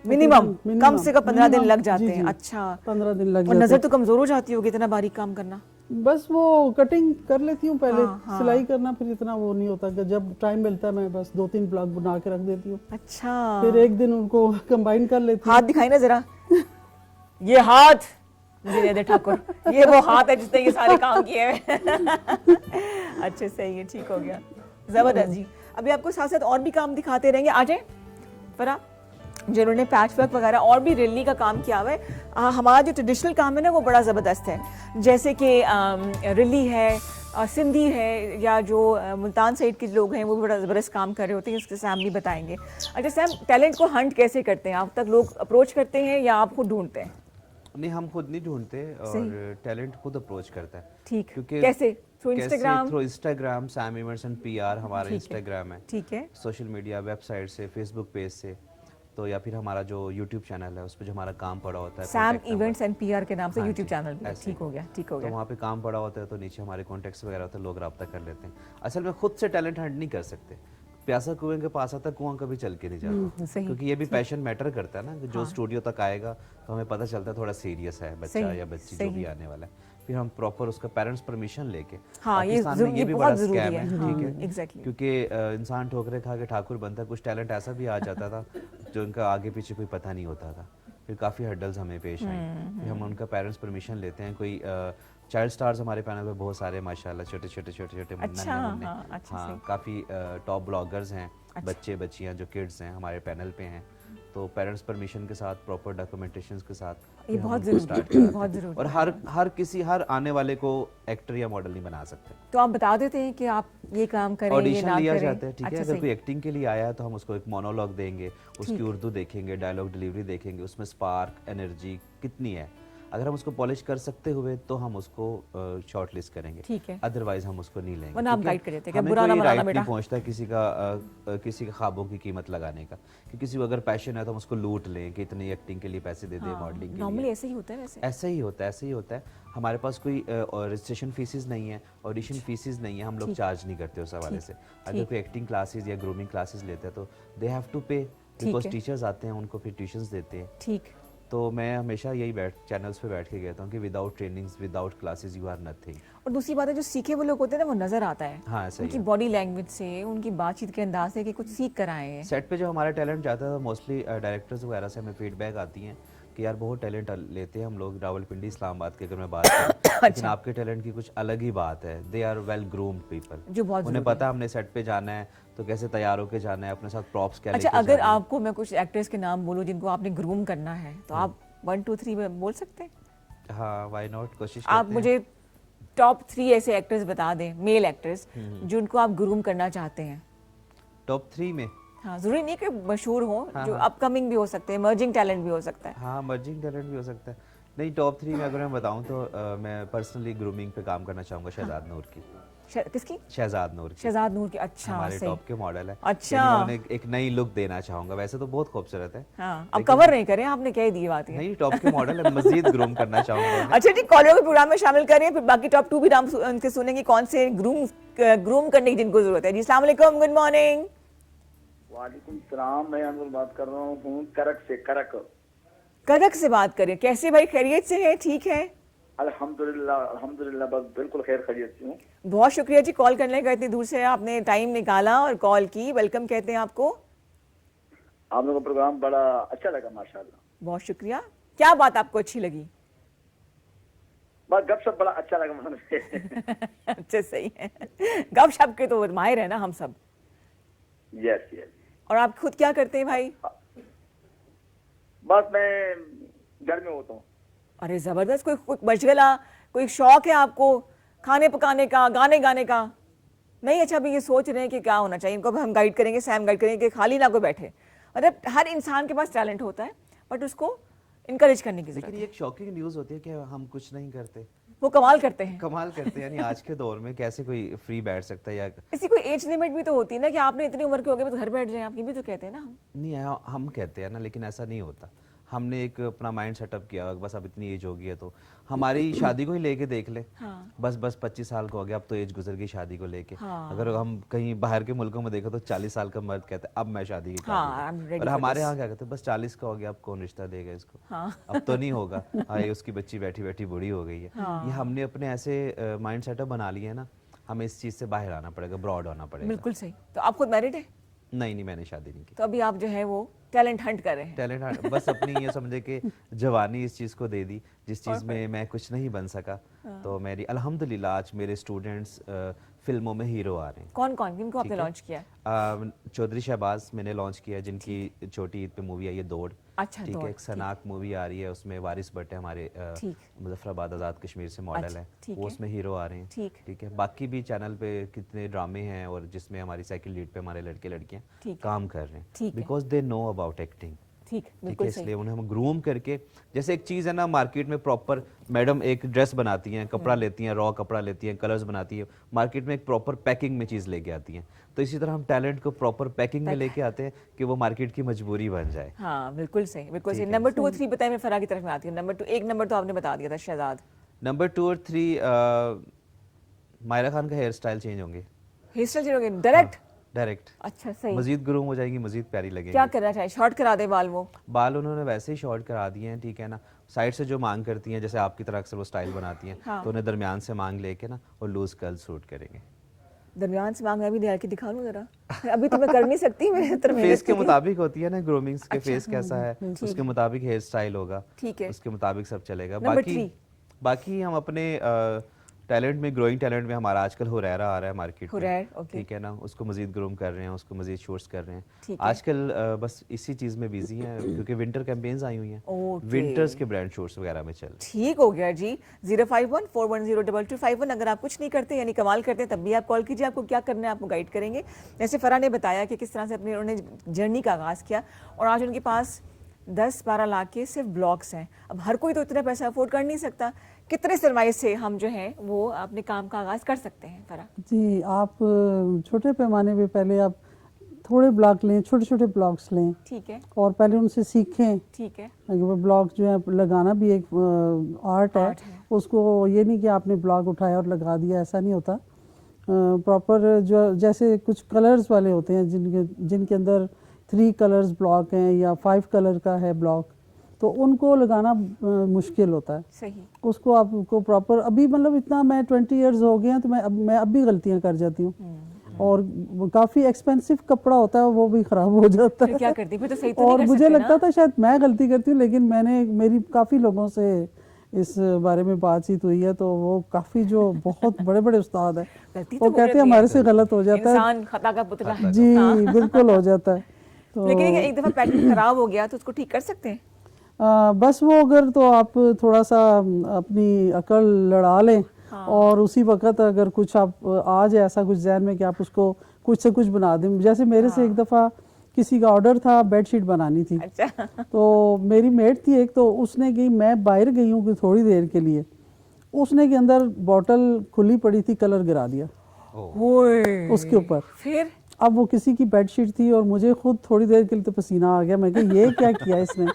मिनिमम, कम से कम 15 दिन लग जाते हैं। अच्छा, 15 दिन लग और जाते नजर हैं। तो कमजोर हो जाती होगी इतना बारीक काम करना। बस वो कटिंग कर लेती हूँ पहले, हाँ। सिलाई करना फिर इतना वो नहीं होता कि जब टाइम मिलता है मैं बस 2-3 ब्लॉक बना के रख देती हूँ, अच्छा, फिर एक दिन उनको कंबाइन कर लेती हाथ हूँ। दिखाई ना जरा, ये हाथ मुझे दे दे ठाकुर, ये वो हाथ है जिसने ये सारे काम किए हैं। अच्छा, सही है, ठीक हो गया, जबरदस्त जी। अभी आपको साथ साथ और भी काम दिखाते रहेंगे। आ जाए फरा, जिन्होंने पैच वर्क वगैरह और भी रिल्ली का काम किया हुआ है। हमारा जो ट्रेडिशनल काम है ना वो बड़ा ज़बरदस्त है, जैसे कि रिल्ली है, सिंधी है, या जो मुल्तान साइड के लोग हैं वो भी बड़ा ज़बरदस्त काम कर रहे होते हैं, इसके सैम भी बताएंगे। अच्छा सैम, टैलेंट को हंट कैसे करते हैं आप? तक लोग अप्रोच करते हैं या आप खुद ढूंढते हैं? नहीं, हम खुद नहीं ढूंढते और टैलेंट खुद अप्रोच करता है। ठीक, क्योंकि कैसे? Through Instagram? Through Instagram, Sam events and PR हमारा इंस्टाग्राम है। ठीक है, सोशल मीडिया, वेबसाइट से, फेसबुक पेज से, तो या फिर हमारा जो यूट्यूब चैनल है उस पर जो हमारा काम पड़ा होता है, Sam contact number, events and PR के नाम से हाँ यूट्यूब जी, चैनल भी है। ऐसे ठीक ही। हो गया, ठीक हो तो गया। वहाँ पे काम पड़ा होता है तो नीचे हमारे कॉन्टेक्ट्स वगैरह होते हैं, लोग रब्ता कर लेते हैं। असल में खुद से टैलेंट हंट नहीं कर सकते, प्यासा कुएं के पास आता कुआं कभी चल के नहीं जाता, सही, क्योंकि ये भी पैशन मैटर करता है ना, कि जो स्टूडियो तक आएगा तो हमें पता चलता है थोड़ा सीरियस है बच्चा सही, या बच्ची जो सही। भी आने वाला है, फिर हम प्रॉपर उसका पेरेंट्स परमिशन लेके। हाँ, ये पाकिस्तान में ये भी बहुत बड़ा ज़रूरी स्कैम है। है, हाँ, ठीक है, एग्जैक्टली। क्योंकि इंसान ठोकरे खा के ठाकुर बनता है, कुछ टैलेंट ऐसा भी आ जाता था जो उनका आगे पीछे कोई पता नहीं होता था, फिर काफ़ी हर्डल्स हमें पेश आई, फिर हम उनका पेरेंट्स परमिशन लेते हैं। कोई चाइल्ड स्टार्स हमारे पैनल पे बहुत सारे माशाल्लाह, छोटे छोटे अच्छा, हाँ, अच्छा, हाँ, सही। काफ़ी टॉप ब्लॉगर्स हैं, बच्चे बच्चियाँ जो किड्स हैं हमारे पैनल पे हैं, तो पेरेंट्स परमिशन के साथ, प्रॉपर डॉक्यूमेंटेशंस के साथ ये फिर हम बहुत उनको ज़रूरी start है, कराते बहुत हैं। ज़रूरी और हर आने वाले को एक्टर या मॉडल नहीं बना सकते। तो आप बता देते हैं कि आप ये काम करें, ये ऑडिशन ना लिया करें। जाता है, ठीक है, अच्छा, अगर सही। कोई एक्टिंग के लिए आया है तो हम उसको एक मोनोलॉग देंगे, उसकी उर्दू देखेंगे, डायलॉग डिलीवरी देखेंगे, उसमें स्पार्क, एनर्जी कितनी है, अगर हम उसको पॉलिश कर सकते हुए तो हम उसको शॉर्ट लिस्ट करेंगे, ठीक है। अदरवाइज हम उसको नहीं लेंगे। वरना आप क्योंकि गाइड कर देते हैं कि हमें बुरा ना कोई मनाना राइट बेटा। नहीं पहुंचता किसी का ख्वाबों की कीमत लगाने का, कि किसी को अगर पैशन है तो हम उसको लूट लें कि इतनी एक्टिंग के लिए पैसे दे दें, मॉडलिंग के नॉर्मली लिए। ऐसे ही होता है वैसे। ऐसा ही होता है, ऐसे ही होता है। हमारे पास कोई रजिस्ट्रेशन फीसिस नहीं है, ऑडिशन फीसिस नहीं है, हम लोग चार्ज नहीं करते उस हवाले से। अगर कोई एक्टिंग क्लासेस या ग्रूमिंग क्लासेस लेते हैं तो दे हैव टू पे, बिकॉज टीचर्स आते हैं, उनको फिर ट्यूशंस देते हैं। ठीक, तो मैं हमेशा यही चैनल्स पे बैठ के कहता हूँ कि without trainings, without classes you are nothing. और दूसरी बात है, जो सीखे वो लोग होते हैं ना, वो नजर आता है। हाँ, ऐसा ही उनकी है। बॉडी लैंग्वेज से, उनकी बातचीत के अंदाज से कि कुछ सीख कर आए हैं। सेट पे जो हमारा टैलेंट जाता है मोस्टली डायरेक्टर्स वगैरह से हमें फीडबैक आती हैं कि यार बहुत टैलेंट लेते हैं हम लोग रावलपिंडी इस्लामाबाद की, अगर मैं बात करूं, लेकिन आपके टैलेंट की कुछ अलग ही बात है। They are well groomed people, जो बहुत उन्हें पता है हमने सेट पे जाना है तो कैसे तैयार होके जाना है, अपने साथ प्रॉप्स क्या अच्छा, लेके अगर जाने हैं। आपको मैं कुछ एक्टर्स के नाम बोलूं जिनको आपने ग्रूम करना है, तो आप 1 2 3 में बोल सकते हैं? हाँ, व्हाई नॉट, कोशिश आप करते हैं। मुझे टॉप 3 ऐसे एक्टर्स बता दें, मेल एक्टर्स, जिनको आप ग्रूम करना चाहते हैं। टॉप 3 में हाँ, जरूरी नहीं कि मशहूर हो, जो अपकमिंग भी हो सकते हैं, इमर्जिंग टैलेंट भी हो सकता है। हाँ, मर्जिंग टैलेंट भी हो सकता है। नहीं, टॉप 3 में अगर मैं बताऊं तो मैं पर्सनली ग्रूमिंग पे काम करना चाहूंगा शहजाद नूर की। किसकी? शहजाद नूर की, शहजाद नूर की। अच्छा, हमारे सही। टॉप के मॉडल है। अच्छा। यानी उन्हें एक नई लुक देना चाहूंगा, वैसे तो बहुत खूबसूरत है। हाँ, अब कवर नहीं करें, आपने कह दी बात ये। नहीं, टॉप के मॉडल है, मजीद ग्रूम करना चाहूंगा उन्हें। अच्छा जी, कॉलर को प्रोग्राम में शामिल करें, फिर बाकी टॉप 2 भी नाम उनके सुनेंगे, कौन से ग्रूम करने की जिनको जरूरत है। जी, अस्सलाम वालेकुम, गुड मॉर्निंग। वालेकुम सलाम, मैं अनवर बात कर रहा हूँ करक से। कदक से बात करें, कैसे भाई, खैरियत से है? ठीक है, अल्हम्दुलिल्लाह अल्हम्दुलिल्लाह, बस बिल्कुल खैर खैरियत से हूँ। बहुत शुक्रिया जी कॉल करने का, इतनी दूर से आपने टाइम निकाला और कॉल की। वेलकम कहते हैं आपको। आप लोगों का प्रोग्राम बड़ा अच्छा लगा माशाल्लाह। बहुत शुक्रिया। क्या बात आपको अच्छी लगी? बस गपशप बड़ा अच्छा लगा मुझे। अच्छा, सही है, गपशप के तो माहिर है ना हम सब। Yes yes. और आप खुद क्या करते हैं भाई? बस मैं घर में होता हूँ। अरे जबरदस्त, कोई मशगला, कोई शौक है आपको खाने पकाने का, गाने गाने का? नहीं, अच्छा, अभी ये सोच रहे हैं कि क्या होना चाहिए इनको, हम गाइड करेंगे, सैम गाइड करेंगे कि खाली ना कोई बैठे। मतलब हर इंसान के पास टैलेंट होता है, बट उसको इनकरेज करने की जरूरत लेकिन है। ये एक शॉकिंग न्यूज़ होती है कि हम कुछ नहीं करते, वो कमाल करते हैं। कमाल करते हैं। यानी आज के दौर में कैसे कोई फ्री बैठ सकता है, या इसी कोई एज लिमिट भी तो होती है ना, कि आपने इतनी उम्र के हो गए तो घर बैठ जाए, आप ये भी तो कहते हैं ना हम। नहीं, हम कहते हैं ना, लेकिन ऐसा नहीं होता। हमने एक अपना माइंड सेटअप किया, बस अब इतनी एज हो गई है तो हमारी शादी को ही लेके देख ले। हाँ। बस 25 साल का हो गया, अब तो एज गुजर गई शादी को लेके। हाँ। अगर हम कहीं बाहर के मुल्कों में देखो तो 40 साल का मर्द कहता है अब मैं शादी की हाँ, I'm ready और for हमारे this। यहाँ क्या कहते हैं, बस 40 का हो गया, अब कौन रिश्ता देगा इसको। हाँ। अब तो नहीं होगा, हाँ ये उसकी बच्ची बैठी बैठी बूढ़ी हो गई है। ये हमने अपने ऐसे माइंड सेटअप बना लिए है ना, हमें इस चीज़ से बाहर आना पड़ेगा, ब्रॉड होना पड़ेगा। बिल्कुल सही। तो आप खुद मैरिड है? नहीं, मैंने शादी नहीं की। तो अभी आप जो है वो टैलेंट हंट कर रहे हैं। टैलेंट बस अपनी ये समझे कि जवानी इस चीज़ को दे दी जिस चीज़ में मैं कुछ नहीं बन सका। तो मेरी अल्हम्दुलिल्लाह आज मेरे स्टूडेंट्स फिल्मों में हीरो आ रहे हैं। कौन कौन किनको आपने ठीक है। लॉन्च किया? चौधरी शहबाज मैंने लॉन्च किया, जिनकी छोटी ईद पे मूवी आई है दौड़। अच्छा, ठीक दौड़, है। एक सनाक मूवी आ रही है, उसमें वारिस भट्ट है हमारे ठीक। मुजफ्फराबाद आज़ाद कश्मीर से मॉडल अच्छा, है, ठीक वो है। उसमें हीरो आ रहे हैं। ठीक। ठीक है। बाकी भी चैनल पे कितने ड्रामे हैं और जिसमें हमारी साइकिल लीड पे हमारे लड़के लड़कियां ठीक। काम कर रहे हैं, ठीक है। Because they know about acting. ठीक, ठीक है, बिल्कुल इसलिए सही। उन्हें हम ग्रूम करके, जैसे एक चीज़ है ना मार्केट में प्रॉपर मैडम एक ड्रेस बनाती हैं, कपड़ा लेती हैं, रॉ कपड़ा लेती हैं, कलर्स बनाती हैं, मार्केट में एक प्रॉपर पैकिंग में चीज़ लेके आती हैं। तो इसी तरह हम टैलेंट को प्रॉपर पैकिंग में लेके आते हैं कि वो मार्केट की मजबूरी बन जाए। हाँ, बिल्कुल सही, बिल्कुल सही। ठीक है। नंबर 2 और 3 बताइए, मैं फराह की तरफ में आती हूँ। नंबर 2, एक नंबर तो आपने बता दिया था, शहजाद। नंबर 2 और 3 मायरा खान का हेयर स्टाइल चेंज होंगे हेयर स्टाइल चेंज हो गया डायरेक्ट? डायरेक्ट। अच्छा, सही। मजीद ग्रूम हो जाएंगी, मजीद प्यारी लगेंगी। क्या करना चाहिए? शॉर्ट करा दे बाल वो? बाल उन्होंने वैसे ही शॉर्ट करा दिए हैं, ठीक है ना। साइड से जो मांग करती हैं, जैसे आपकी तरह अक्सर वो स्टाइल बनाती हैं, हाँ। तो उन्हें दरमियान से मांग लेके ना और लूज कर्ल सूट करेंगे। दरमियान से मांग मैं भी निकाल के दिखा लूं जरा? अभी तो मैं कर नहीं सकती, मेरे तरफ फेस के मुताबिक होती है ना ग्रूमिंग के, अच्छा, फेस कैसा है उसके मुताबिक हेयर स्टाइल होगा, ठीक है। उसके मुताबिक सब चलेगा। नंबर 3। बाकी हम अपने टैलेंट में, ग्रोइंग टैलेंट में हमारा आजकल हुरैरा आ रहा है मार्केट में, हुरैर, ओके। ठीक है ना, उसको मजीद ग्रूम कर रहे हैं, उसको मजीद शूट्स कर रहे हैं ठीक है। आजकल। बस इसी चीज में बिजी हैं क्योंकि विंटर कैंपेन्स आई हुई हैं, ओके। विंटर्स के ब्रांड शूट्स वगैरह में चल रहे हैं। ठीक हो गया जी। 05141022251। अगर आप कुछ नहीं करते यानी कमाल करते हैं तब भी आप कॉल कीजिए, आपको क्या करना है आपको गाइड करेंगे। जैसे फराह ने बताया कि किस तरह से अपने उन्होंने जर्नी का आगाज़ किया और आज उनके पास 10-12 लाख के सिर्फ ब्लॉग्स हैं। अब हर कोई तो इतना पैसा अफोर्ड कर नहीं सकता, कितने सरमाए से हम जो है वो अपने काम का आगाज़ कर सकते हैं फराह? जी, आप छोटे पैमाने पे पहले आप थोड़े ब्लॉग लें, छोटे छोटे ब्लॉग्स लें, ठीक है, और पहले उनसे सीखें। ठीक है। वो ब्लॉग जो है लगाना भी एक आर्ट है। उसको ये नहीं कि आपने ब्लॉग उठाया और लगा दिया, ऐसा नहीं होता। प्रॉपर जो जैसे कुछ कलर्स वाले होते हैं जिनके अंदर 3 कलर्स ब्लॉक हैं या 5 कलर का है ब्लॉक, तो उनको लगाना मुश्किल होता है। सही। उसको आपको प्रॉपर, अभी मतलब इतना मैं 20 इयर्स हो गए हैं तो मैं अब भी गलतियां कर जाती हूँ, और काफ़ी एक्सपेंसिव कपड़ा होता है वो भी ख़राब हो जाता फिर है। क्या करती? फिर तो सही तो और नहीं कर मुझे सकते लगता ना? था शायद मैं गलती करती हूँ, लेकिन मेरी काफ़ी लोगों से इस बारे में बातचीत हुई है, तो वो काफ़ी जो बहुत बड़े बड़े उस्ताद हैं गलती तो वो हो कहते हैं जाती है। हमारे से गलत हो जाता है। इंसान खता का पुतला। जी बिल्कुल हो जाता है। तो लेकिन एक दफ़ा पैटर्न खराब हो गया तो उसको ठीक कर सकते हैं? बस वो अगर तो आप थोड़ा सा अपनी अकल लड़ा लें, और उसी वक्त अगर कुछ आप आ जाए ऐसा कुछ जहन में कि आप उसको कुछ से कुछ बना दें। जैसे मेरे से एक दफ़ा किसी का ऑर्डर था, बेडशीट बनानी थी। अच्छा। तो मेरी मेट थी एक, तो उसने की, मैं बाहर गई हूँ थोड़ी देर के लिए, उसने के अंदर बॉटल खुली पड़ी थी, कलर गिरा दिया उसके ऊपर। फिर अब वो किसी की बेडशीट थी और मुझे खुद थोड़ी देर के लिए तो पसीना आ गया। मैं कहा ये क्या किया इसने।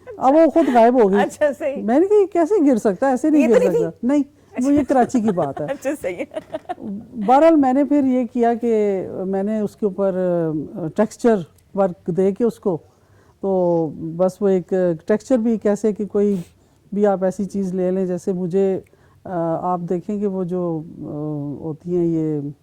अब वो खुद गायब हो गई। अच्छा, सही। मैंने कहा कैसे गिर सकता है, ऐसे नहीं गिर सकता। नहीं, वो ये कराची की बात है। अच्छा, सही है। बहरहाल मैंने फिर ये किया कि मैंने उसके ऊपर टेक्सचर वर्क दे के उसको, तो बस वो एक टेक्सचर भी कैसे कि कोई भी आप ऐसी चीज़ ले लें, जैसे मुझे आप देखें कि वो जो होती हैं ये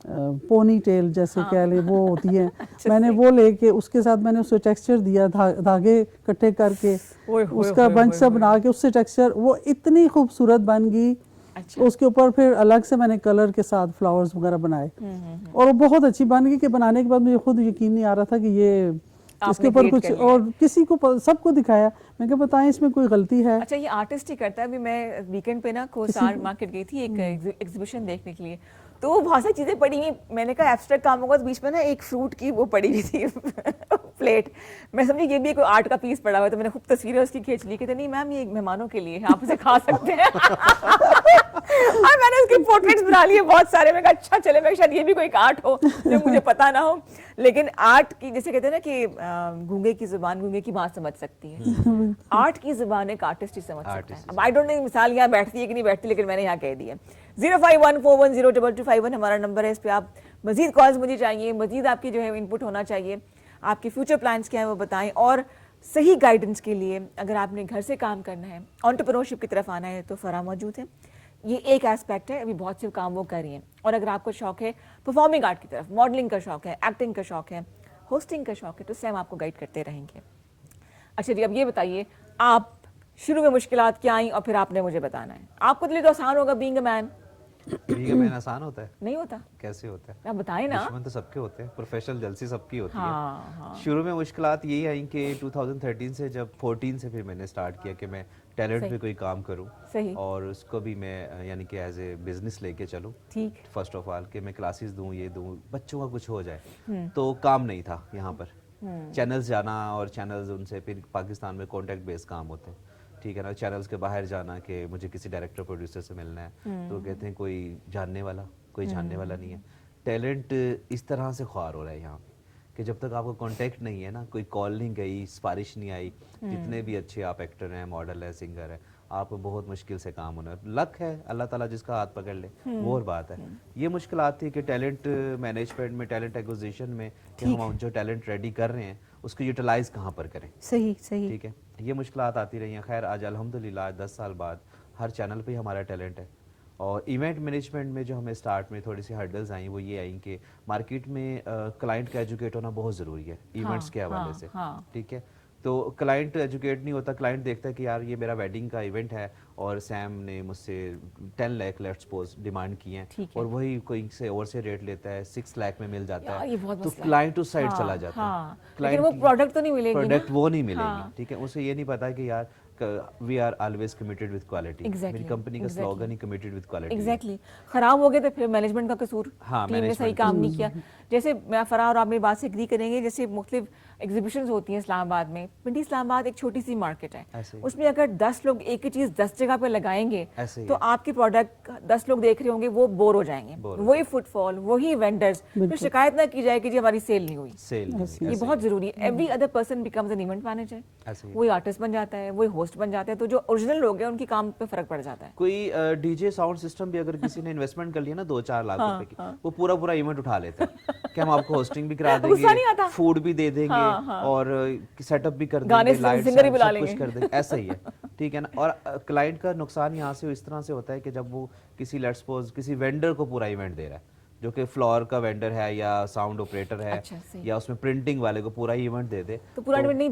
पोनी टेल जैसे कह लें, वो होती है। मैंने वो लेके उसके साथ मैंने उसको टेक्सचर दिया, धागे इकट्ठे करके उसका बंच सा बना के उससे टेक्सचर, वो इतनी खूबसूरत बन गई। अच्छा। उसके ऊपर फिर अलग से मैंने कलर के साथ फ्लावर्स वगैरह बनाए, और वो बहुत अच्छी बन गई कि बनाने के बाद मुझे खुद यकीन नहीं आ रहा था कि ये इसके ऊपर कुछ, और किसी को सबको दिखाया, मैं क्या बताएं इसमें कोई गलती है। अच्छा, ये आर्टिस्ट ही करता है। अभी मैं वीकेंड पे ना कोसार मार्केट गई थी एक एग्जीबिशन देखने के लिए, तो वो बहुत सारी चीज़ें पड़ी हुई, मैंने कहा एब्स्ट्रैक्ट काम होगा, तो बीच में ना एक फ्रूट की वो पड़ी हुई थी प्लेट, मैं समझी ये भी कोई आर्ट का पीस पड़ा हुआ है, तो मैंने खूब तस्वीरें उसकी खींच ली, कहते नहीं मैम ये मेहमानों के लिए है, आप उसे खा सकते हैं। और मैंने उसके पोर्ट्रेट्स बना लिए बहुत सारे, मैं कहा अच्छा चले, मैं शायद ये भी कोई आर्ट हो जो मुझे पता ना हो, लेकिन आर्ट की जैसे कहते हैं ना कि गूंगे की जुबान गूंगे की बात समझ सकती है, आर्ट की जुबान एक आर्टिस्ट ही समझ सकता है। अब आई डोंट नो मिसाल यहाँ बैठती है कि नहीं बैठती, लेकिन मैंने यहाँ कह दी है। 0514102251 हमारा नंबर है, इस पे आप मजीद कॉल्स मुझे चाहिए, मजीद आपकी जो है इनपुट होना चाहिए, आपके फ्यूचर प्लान्स क्या है वो बताएं, और सही गाइडेंस के लिए अगर आपने घर से काम करना है, एंटरप्रेन्योरशिप की तरफ आना है, तो फराह मौजूद है। ये एक एस्पेक्ट है, अभी बहुत से काम वो कर रही हैं। और अगर आपको शौक है परफॉर्मिंग आर्ट की तरफ, मॉडलिंग का शौक है, एक्टिंग का शौक है, होस्टिंग का शौक है, तो सैम आपको गाइड करते रहेंगे। अच्छा जी, अब ये बताइए आप शुरू में मुश्किलात क्या आई और फिर आपने मुझे बताना है। आपको तो आसान होगा being a man. Being a man आसान होता है? नहीं होता। कैसे होता है? आप बताएं ना। दुश्मन तो सबके होते हैं, प्रोफेशनल जलसी सबकी होती है। हाँ। शुरू में मुश्किलात यही आई कि 2013 से, जब 14 से फिर मैंने स्टार्ट किया कि मैं टैलेंट पे कोई काम करूं, और उसको भी मैं यानी कि एज ए बिजनेस लेके चलूं। ठीक। फर्स्ट ऑफ ऑल कि मैं क्लासेस दूं, ये दूं, बच्चों का कुछ हो जाए, तो काम नहीं था यहाँ पर। चैनल्स जाना, और चैनल्स उनसे फिर पाकिस्तान में कॉन्टैक्ट बेस्ड काम होते हैं, ठीक है ना। चैनल्स के बाहर जाना कि मुझे किसी डायरेक्टर प्रोड्यूसर से मिलना है, तो कहते हैं कोई जानने वाला नहीं है। टैलेंट इस तरह से ख्वार हो रहा है यहाँ पे कि जब तक आपको कांटेक्ट नहीं है ना, कोई कॉल नहीं गई, सिफारिश नहीं आई, जितने भी अच्छे आप एक्टर हैं, मॉडल है, सिंगर है, आप बहुत मुश्किल से काम होना। लक है, अल्लाह ताला जिसका हाथ पकड़ ले वो और बात है। ये मुश्किलात थी कि टैलेंट मैनेजमेंट में, टैलेंट एक्विजिशन में, कि हम जो टैलेंट रेडी कर रहे हैं उसको यूटिलाइज कहाँ पर करें। सही। ठीक है, ये मुश्किलात आती रही हैं। खैर आज अल्हम्दुलिल्लाह 10 साल बाद हर चैनल पे हमारा टैलेंट है। और इवेंट मैनेजमेंट में जो हमें स्टार्ट में थोड़ी सी हर्डल्स आई, वो ये आई कि मार्केट में क्लाइंट का एजुकेट होना बहुत ज़रूरी है इवेंट्स के हवाले से। ठीक है, तो क्लाइंट एजुकेट नहीं होता, क्लाइंट देखता है कि यार ये मेरा वेडिंग का इवेंट है और सैम ने मुझसे 10 लाख लेट्स सपोज डिमांड की है, और वही कोई से और से रेट लेता है, 6 लाख में मिल जाता है, तो क्लाइंट उस साइड चला जाता है। लेकिन वो प्रोडक्ट तो नहीं मिलेगी, प्रोडक्ट वो नहीं मिलेगी। ठीक है, उसे ये नहीं पता कि यार we are always committed with quality. मेरी कंपनी का स्लोगन ही कमिटेड विद क्वालिटी। एग्जैक्टली। खराब हो गए तो फिर मैनेजमेंट का कसूर, टीम ने सही काम नहीं किया। जैसे मैं फराह और आप मेरी बात से एग्री करेंगे, जैसे मुख्तलिफ एग्जीबिशंस होती हैं इस्लामाबाद में, पिंडी इस्लामाबाद एक छोटी सी मार्केट है, उसमें अगर 10 लोग एक ही चीज 10 जगह पे लगाएंगे तो आपकी प्रोडक्ट 10 लोग देख रहे होंगे, वो बोर हो जाएंगे, वही फुटफॉल, वही वेंडर्स, फिर शिकायत ना की जाए कि जी हमारी सेल नहीं हुई। ये बहुत जरूरी है। Every other person becomes an event manager, वही आर्टिस्ट बन जाता है, वही होस्ट बन जाते हैं, तो जो ओरिजिनल लोग हैं उनकी काम पे फर्क पड़ जाता है। कोई डीजे साउंड सिस्टम भी अगर किसी ने इन्वेस्टमेंट कर लिया ना 2-4 लाख रुपए की, वो पूरा इवेंट उठा लेता है कि हम आपको होस्टिंग भी करा देंगे, फूड भी दे देंगे, और सेटअप भी कर देंगे, लाइट्स सब कुछ कर देंगे, ऐसा ही है। ठीक है ना। और क्लाइंट का नुकसान यहाँ से इस तरह से होता है कि जब वो किसी लेट्स सपोज किसी वेंडर को पूरा इवेंट दे रहा है, जो कि फ्लोर का वेंडर है या साउंड ऑपरेटर है, या उसमें प्रिंटिंग वाले को पूरा इवेंट दे दे, तो पूरा इवेंट नहीं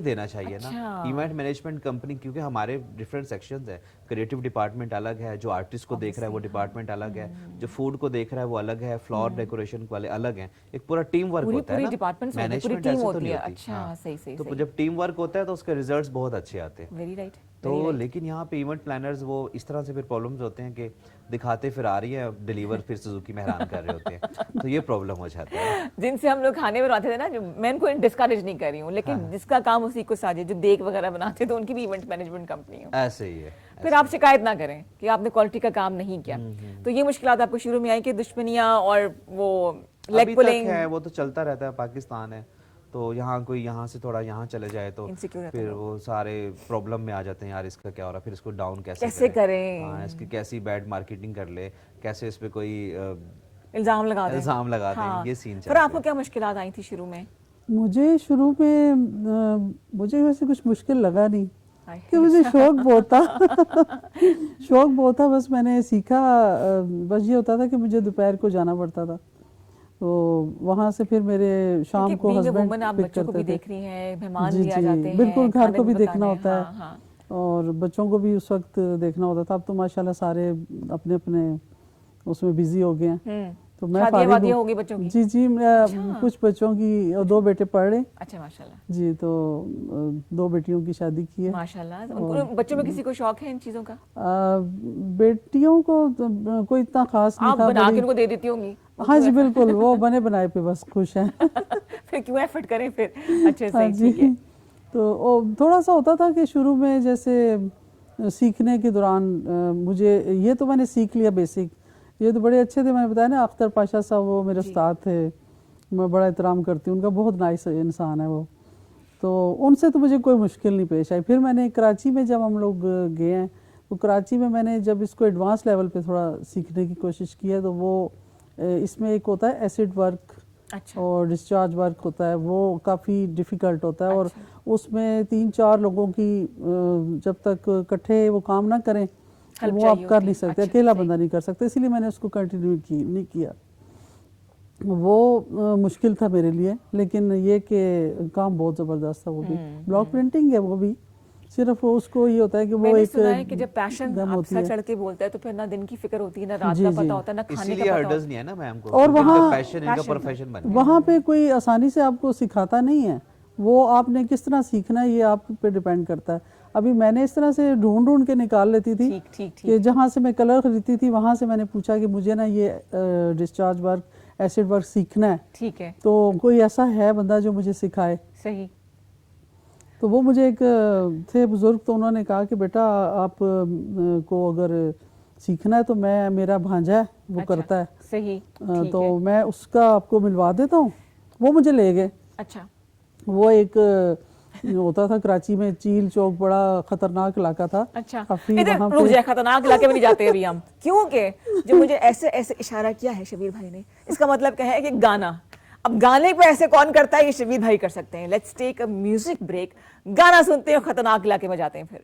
देना चाहिए ना। इवेंट मैनेजमेंट कंपनी, क्योंकि हमारे डिफरेंट सेक्शंस है, क्रिएटिव डिपार्टमेंट अलग है, जो आर्टिस्ट को देख रहा है वो डिपार्टमेंट अलग है, जो फूड को देख रहा है वो अलग है, फ्लोर डेकोरेशन वाले अलग हैं, एक पूरा टीम वर्क होता है ना, मैनेजमेंट ऐसे तो नहीं होती। अच्छा, सही। तो जब टीम वर्क होता है तो उसके रिजल्ट्स बहुत अच्छे आते हैं। Very right. तो लेकिन यहाँ पे इवेंट प्लानर्स वो इस तरह से फिर प्रॉब्लम्स होते हैं कि दिखाते फिर आ रही है, डिलीवर फिर सुजुकी में हैरान कर रहे होते हैं, तो ये प्रॉब्लम हो जाता है। जिनसे हम लोग खाने बनाते थे ना, जो मैं इनको डिस्करेज नहीं कर रही हूँ, लेकिन जिसका काम उसी को साझे, जो देख वगैरह बनाते तो उनकी भी इवेंट मैनेजमेंट कंपनी है, ऐसे ही है। फिर आप शिकायत ना करें कि आपने क्वालिटी का काम नहीं किया। तो ये मुश्किलात आपको शुरू में आई कि दुश्मनियां और वो लेग पुलिंग है, वो तो चलता रहता है। पाकिस्तान है तो यहाँ कोई यहाँ से थोड़ा यहाँ चले जाए तो फिर वो सारे प्रॉब्लम में आ जाते हैं, यार इसका क्या हो रहा है, फिर इसको डाउन कैसे करें। हाँ, इसकी कैसी बैड मार्केटिंग कर ले, कैसे इस पे कोई इल्जाम लगा दें, ये सीन चलता है। पर आपको क्या मुश्किलात आई थी शुरू में? मुझे शुरू में मुझे वैसे कुछ मुश्किल लगा नहीं, कि मुझे शौक बहुत था। बस मैंने सीखा, बस ये होता था कि मुझे दोपहर को जाना पड़ता था, तो वहाँ से फिर मेरे शाम को हस्बैंड आप बच्चों को भी देख रही हैं, मेहमान भी आ जाते हैं, बिल्कुल घर को भी देखना होता है, और बच्चों को भी उस वक्त देखना होता था। अब तो माशाल्लाह सारे अपने अपने उसमें बिजी हो गए हैं, तो मैं शादियां फारिग वादियां हूँ। होगी बच्चों की? जी जी, मैं कुछ बच्चों की, 2 बेटे पढ़ रहे। अच्छा माशाल्लाह। जी, तो 2 बेटियों की शादी की है। माशाल्लाह, उनको बच्चों में किसी को शौक है इन चीजों का? बेटियों को तो कोई इतना खास नहीं आप था। बना के उनको दे देती होंगी? हाँ जी बिल्कुल, वो बने बनाए पे बस खुश हैं। फिर क्यों एफर्ट करें फिर? अच्छे हाँ से, जी। ठीक है। तो थोड़ा सा होता था कि शुरू में जैसे सीखने के दौरान मुझे ये तो मैंने सीख लिया बेसिक, ये तो बड़े अच्छे थे। मैंने बताया ना, अख्तर पाशा साहब वो मेरे उस्ताद थे, मैं बड़ा एहतराम करती हूँ उनका, बहुत नाइस इंसान है वो। तो उनसे तो मुझे कोई मुश्किल नहीं पेश आई। फिर मैंने कराची में जब हम लोग गए हैं, तो कराची में मैंने जब इसको एडवांस लेवल पे थोड़ा सीखने की कोशिश की है, तो वो इसमें एक होता है एसिड वर्क, अच्छा। और डिस्चार्ज वर्क होता है, वो काफ़ी डिफ़िकल्ट होता है। अच्छा। और उसमें 3-4 लोगों की जब तक इकट्ठे वो काम ना करें वो आप कर नहीं सकते। अच्छा, अकेला बंदा नहीं कर सकते, इसलिए मैंने उसको कंटिन्यू नहीं किया। वो मुश्किल था मेरे लिए, लेकिन ये कि काम बहुत ज़बरदस्त था वो भी। ब्लॉक प्रिंटिंग है वो भी, सिर्फ उसको ये होता है कि वो मैंने एक सुना है कि जब पैशन दम आप होती सर है। चढ़ के बोलता है तो फिर ना दिन की फिक्र होती है, ना रात जी, का जी। पता होता है, ना खाने इसीलिए का पता हर्डल्स होता नहीं है ना मैम को, और वहाँ पैशन, इनका passion प्रोफेशन बन गया। वहाँ पे कोई आसानी से आपको सिखाता नहीं है, वो आपने किस तरह सीखना है ये आप पे डिपेंड करता है। अभी मैंने इस तरह से ढूंढ के निकाल लेती थी ठीक ठीक कि ठीक। जहाँ से मैं कलर खरीदती थी वहाँ से मैंने पूछा कि मुझे ना ये डिस्चार्ज वर्क, एसिड वर्क सीखना है, ठीक है, तो कोई ऐसा है बंदा जो मुझे सिखाए। सही। तो वो मुझे एक थे बुजुर्ग, तो उन्होंने कहा कि बेटा आप को अगर सीखना है तो मेरा भांजा है वो अच्छा, करता है, सही, ठीक तो है। मैं उसका आपको मिलवा देता हूँ। वो मुझे ले गए। अच्छा, वो एक होता था कराची में, चील चौक, बड़ा खतरनाक इलाका था। अच्छा। काफी इधर वहाँ रुक पे जाए, खतरनाक इलाके में नहीं जाते अभी हम, क्योंकि जो मुझे ऐसे ऐसे इशारा किया है शबीर भाई ने, इसका मतलब क्या है कि गाना, अब गाने पे ऐसे कौन करता है, ये शबीर भाई कर सकते हैं। Let's take a music break, गाना सुनते हैं और खतरनाक इलाके में जाते हैं फिर।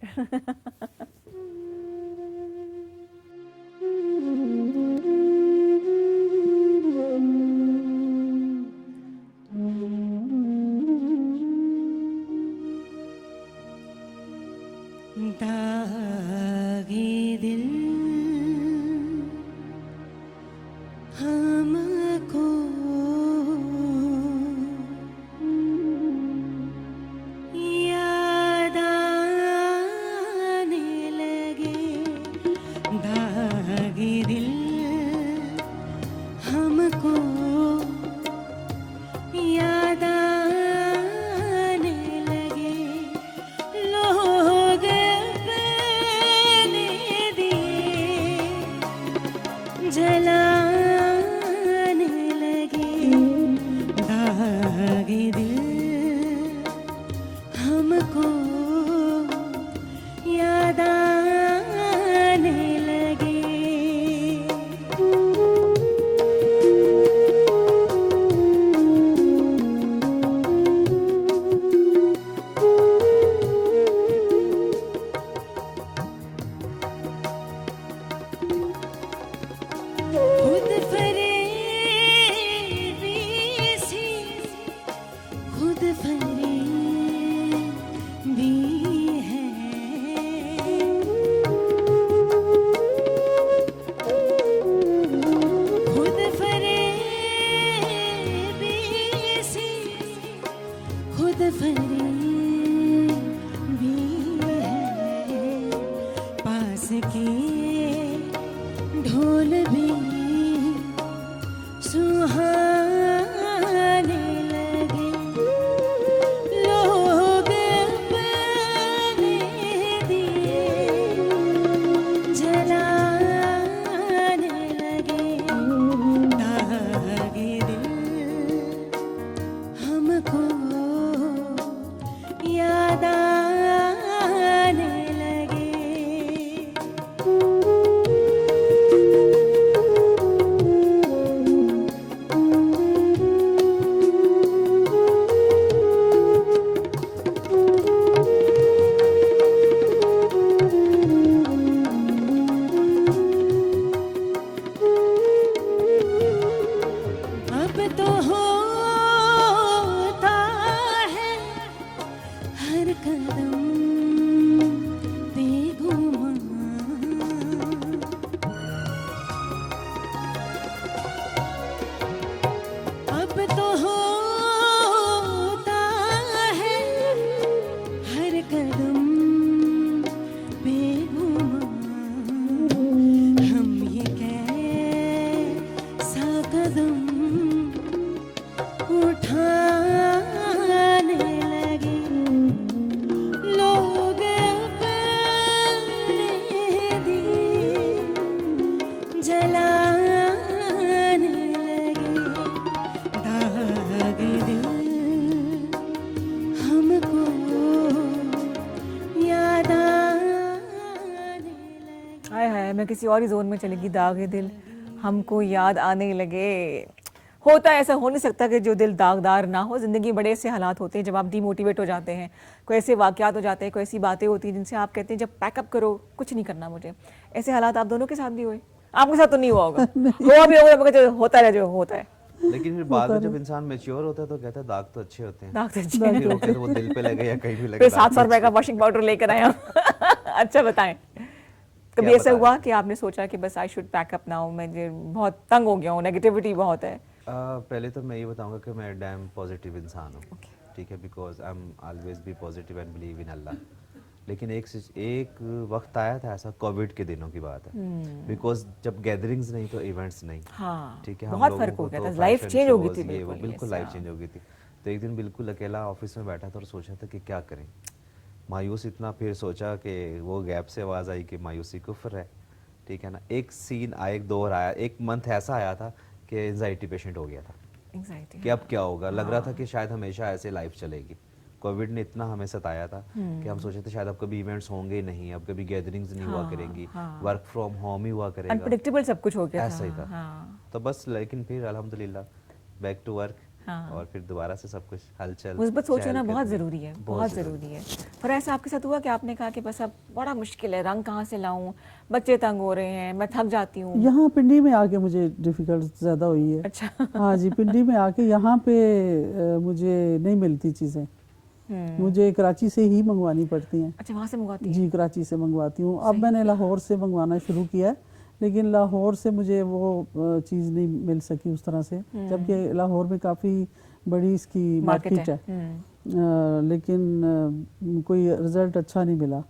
दागे दिल हमको याद आने लगे, दागे दिल हमको याद आने लगे, लोग अपने दिए जलाने लगे, दागे दिल हमको याद आने लगे। खुद किसी और ही जोन में चलेगी। दागे दिल हमको याद आने लगे। होता है, ऐसा हो नहीं सकता कि जो दिल दागदार ना हो। ज़िंदगी में बड़े ऐसे हालात होते हैं जब आप डीमोटिवेट हो जाते हैं, कोई ऐसे वाक़यात हो जाते हैं, कोई ऐसी बातें होती हैं जिनसे आप कहते हैं जब पैकअप करो, कुछ नहीं करना मुझे। ऐसे हालात आप दोनों के साथ भी हुए? आपके साथ तो नहीं हुआ होगा, हुआ भी होगा, मगर जो होता है जो होता है। लेकिन फिर बाद में जब इंसान मैच्योर होता है तो कहता है दाग तो अच्छे होते हैं। दाग तो अच्छे हैं। फिर वो कहते हैं वो दिल पे लगे या कहीं भी लगे। फिर 700 रुपए का वॉशिंग पाउडर लेकर आया। अच्छा बताएं, कभी ऐसा बताएं? हुआ कि आपने सोचा कि बस I should pack up now, मैं बहुत तंग हो गया हूँ, नेगेटिविटी बहुत है? पहले तो मैं ये बताऊंगा कि मैं डैम पॉजिटिव इंसान हूँ, ठीक है, because I am always be positive and believe in Allah. लेकिन एक वक्त आया था ऐसा, कोविड के दिनों की बात है, बिकॉज जब गैदरिंग्स नहीं तो इवेंट्स नहीं, हाँ, ठीक है, बहुत फर्क हो गया था, लाइफ चेंज हो गई थी बिल्कुल लाइफ चेंज हो गई थी। तो एक दिन बिल्कुल अकेला ऑफिस में बैठा था और सोचा था कि क्या करें, मायूस इतना। फिर सोचा कि वो गैप से आवाज़ आई कि मायूसी कुफ्र है, ठीक है ना। एक सीन आया, एक दौर आया, एक मंथ ऐसा आया था कि एंजाइटी पेशेंट हो गया था एंजाइटी कि अब क्या होगा। लग रहा था कि शायद हमेशा ऐसे लाइफ चलेगी। कोविड ने इतना हमें सताया था कि हम सोचे थे शायद अब कभी इवेंट्स होंगे ही नहीं, अब कभी गैदरिंग्स नहीं हुआ करेंगी, वर्क फ्रॉम होम ही हुआ करेगा, अनप्रेडिक्टेबल सब कुछ हो गया था। ऐसा ही था। तो बस, लेकिन फिर अल्हम्दुलिल्लाह बैक टू वर्क, और फिर दोबारा से सब कुछ हलचल। मुस्बत सोचना बहुत ज़रूरी है, बहुत ज़रूरी है। पर ऐसा आपके साथ हुआ कि आपने कहा कि बस अब बड़ा मुश्किल है, रंग कहाँ से लाऊं, बच्चे तंग हो रहे हैं, मैं थक जाती हूँ? यहाँ पिंडी में आके मुझे डिफिकल्ट ज़्यादा हुई है। अच्छा। हाँ जी, पिंडी में आके यहाँ पे मुझे नहीं मिलती चीज़ें, मुझे कराची से ही मंगवानी पड़ती हैं। अच्छा, वहाँ से मंगवाती हैं? जी, कराची से मंगवाती हूँ। अब मैंने लाहौर से मंगवाना शुरू किया है, लेकिन लाहौर से मुझे वो चीज़ नहीं मिल सकी उस तरह से, जबकि लाहौर में काफ़ी बड़ी इसकी मार्केट है। लेकिन कोई रिजल्ट अच्छा नहीं मिला।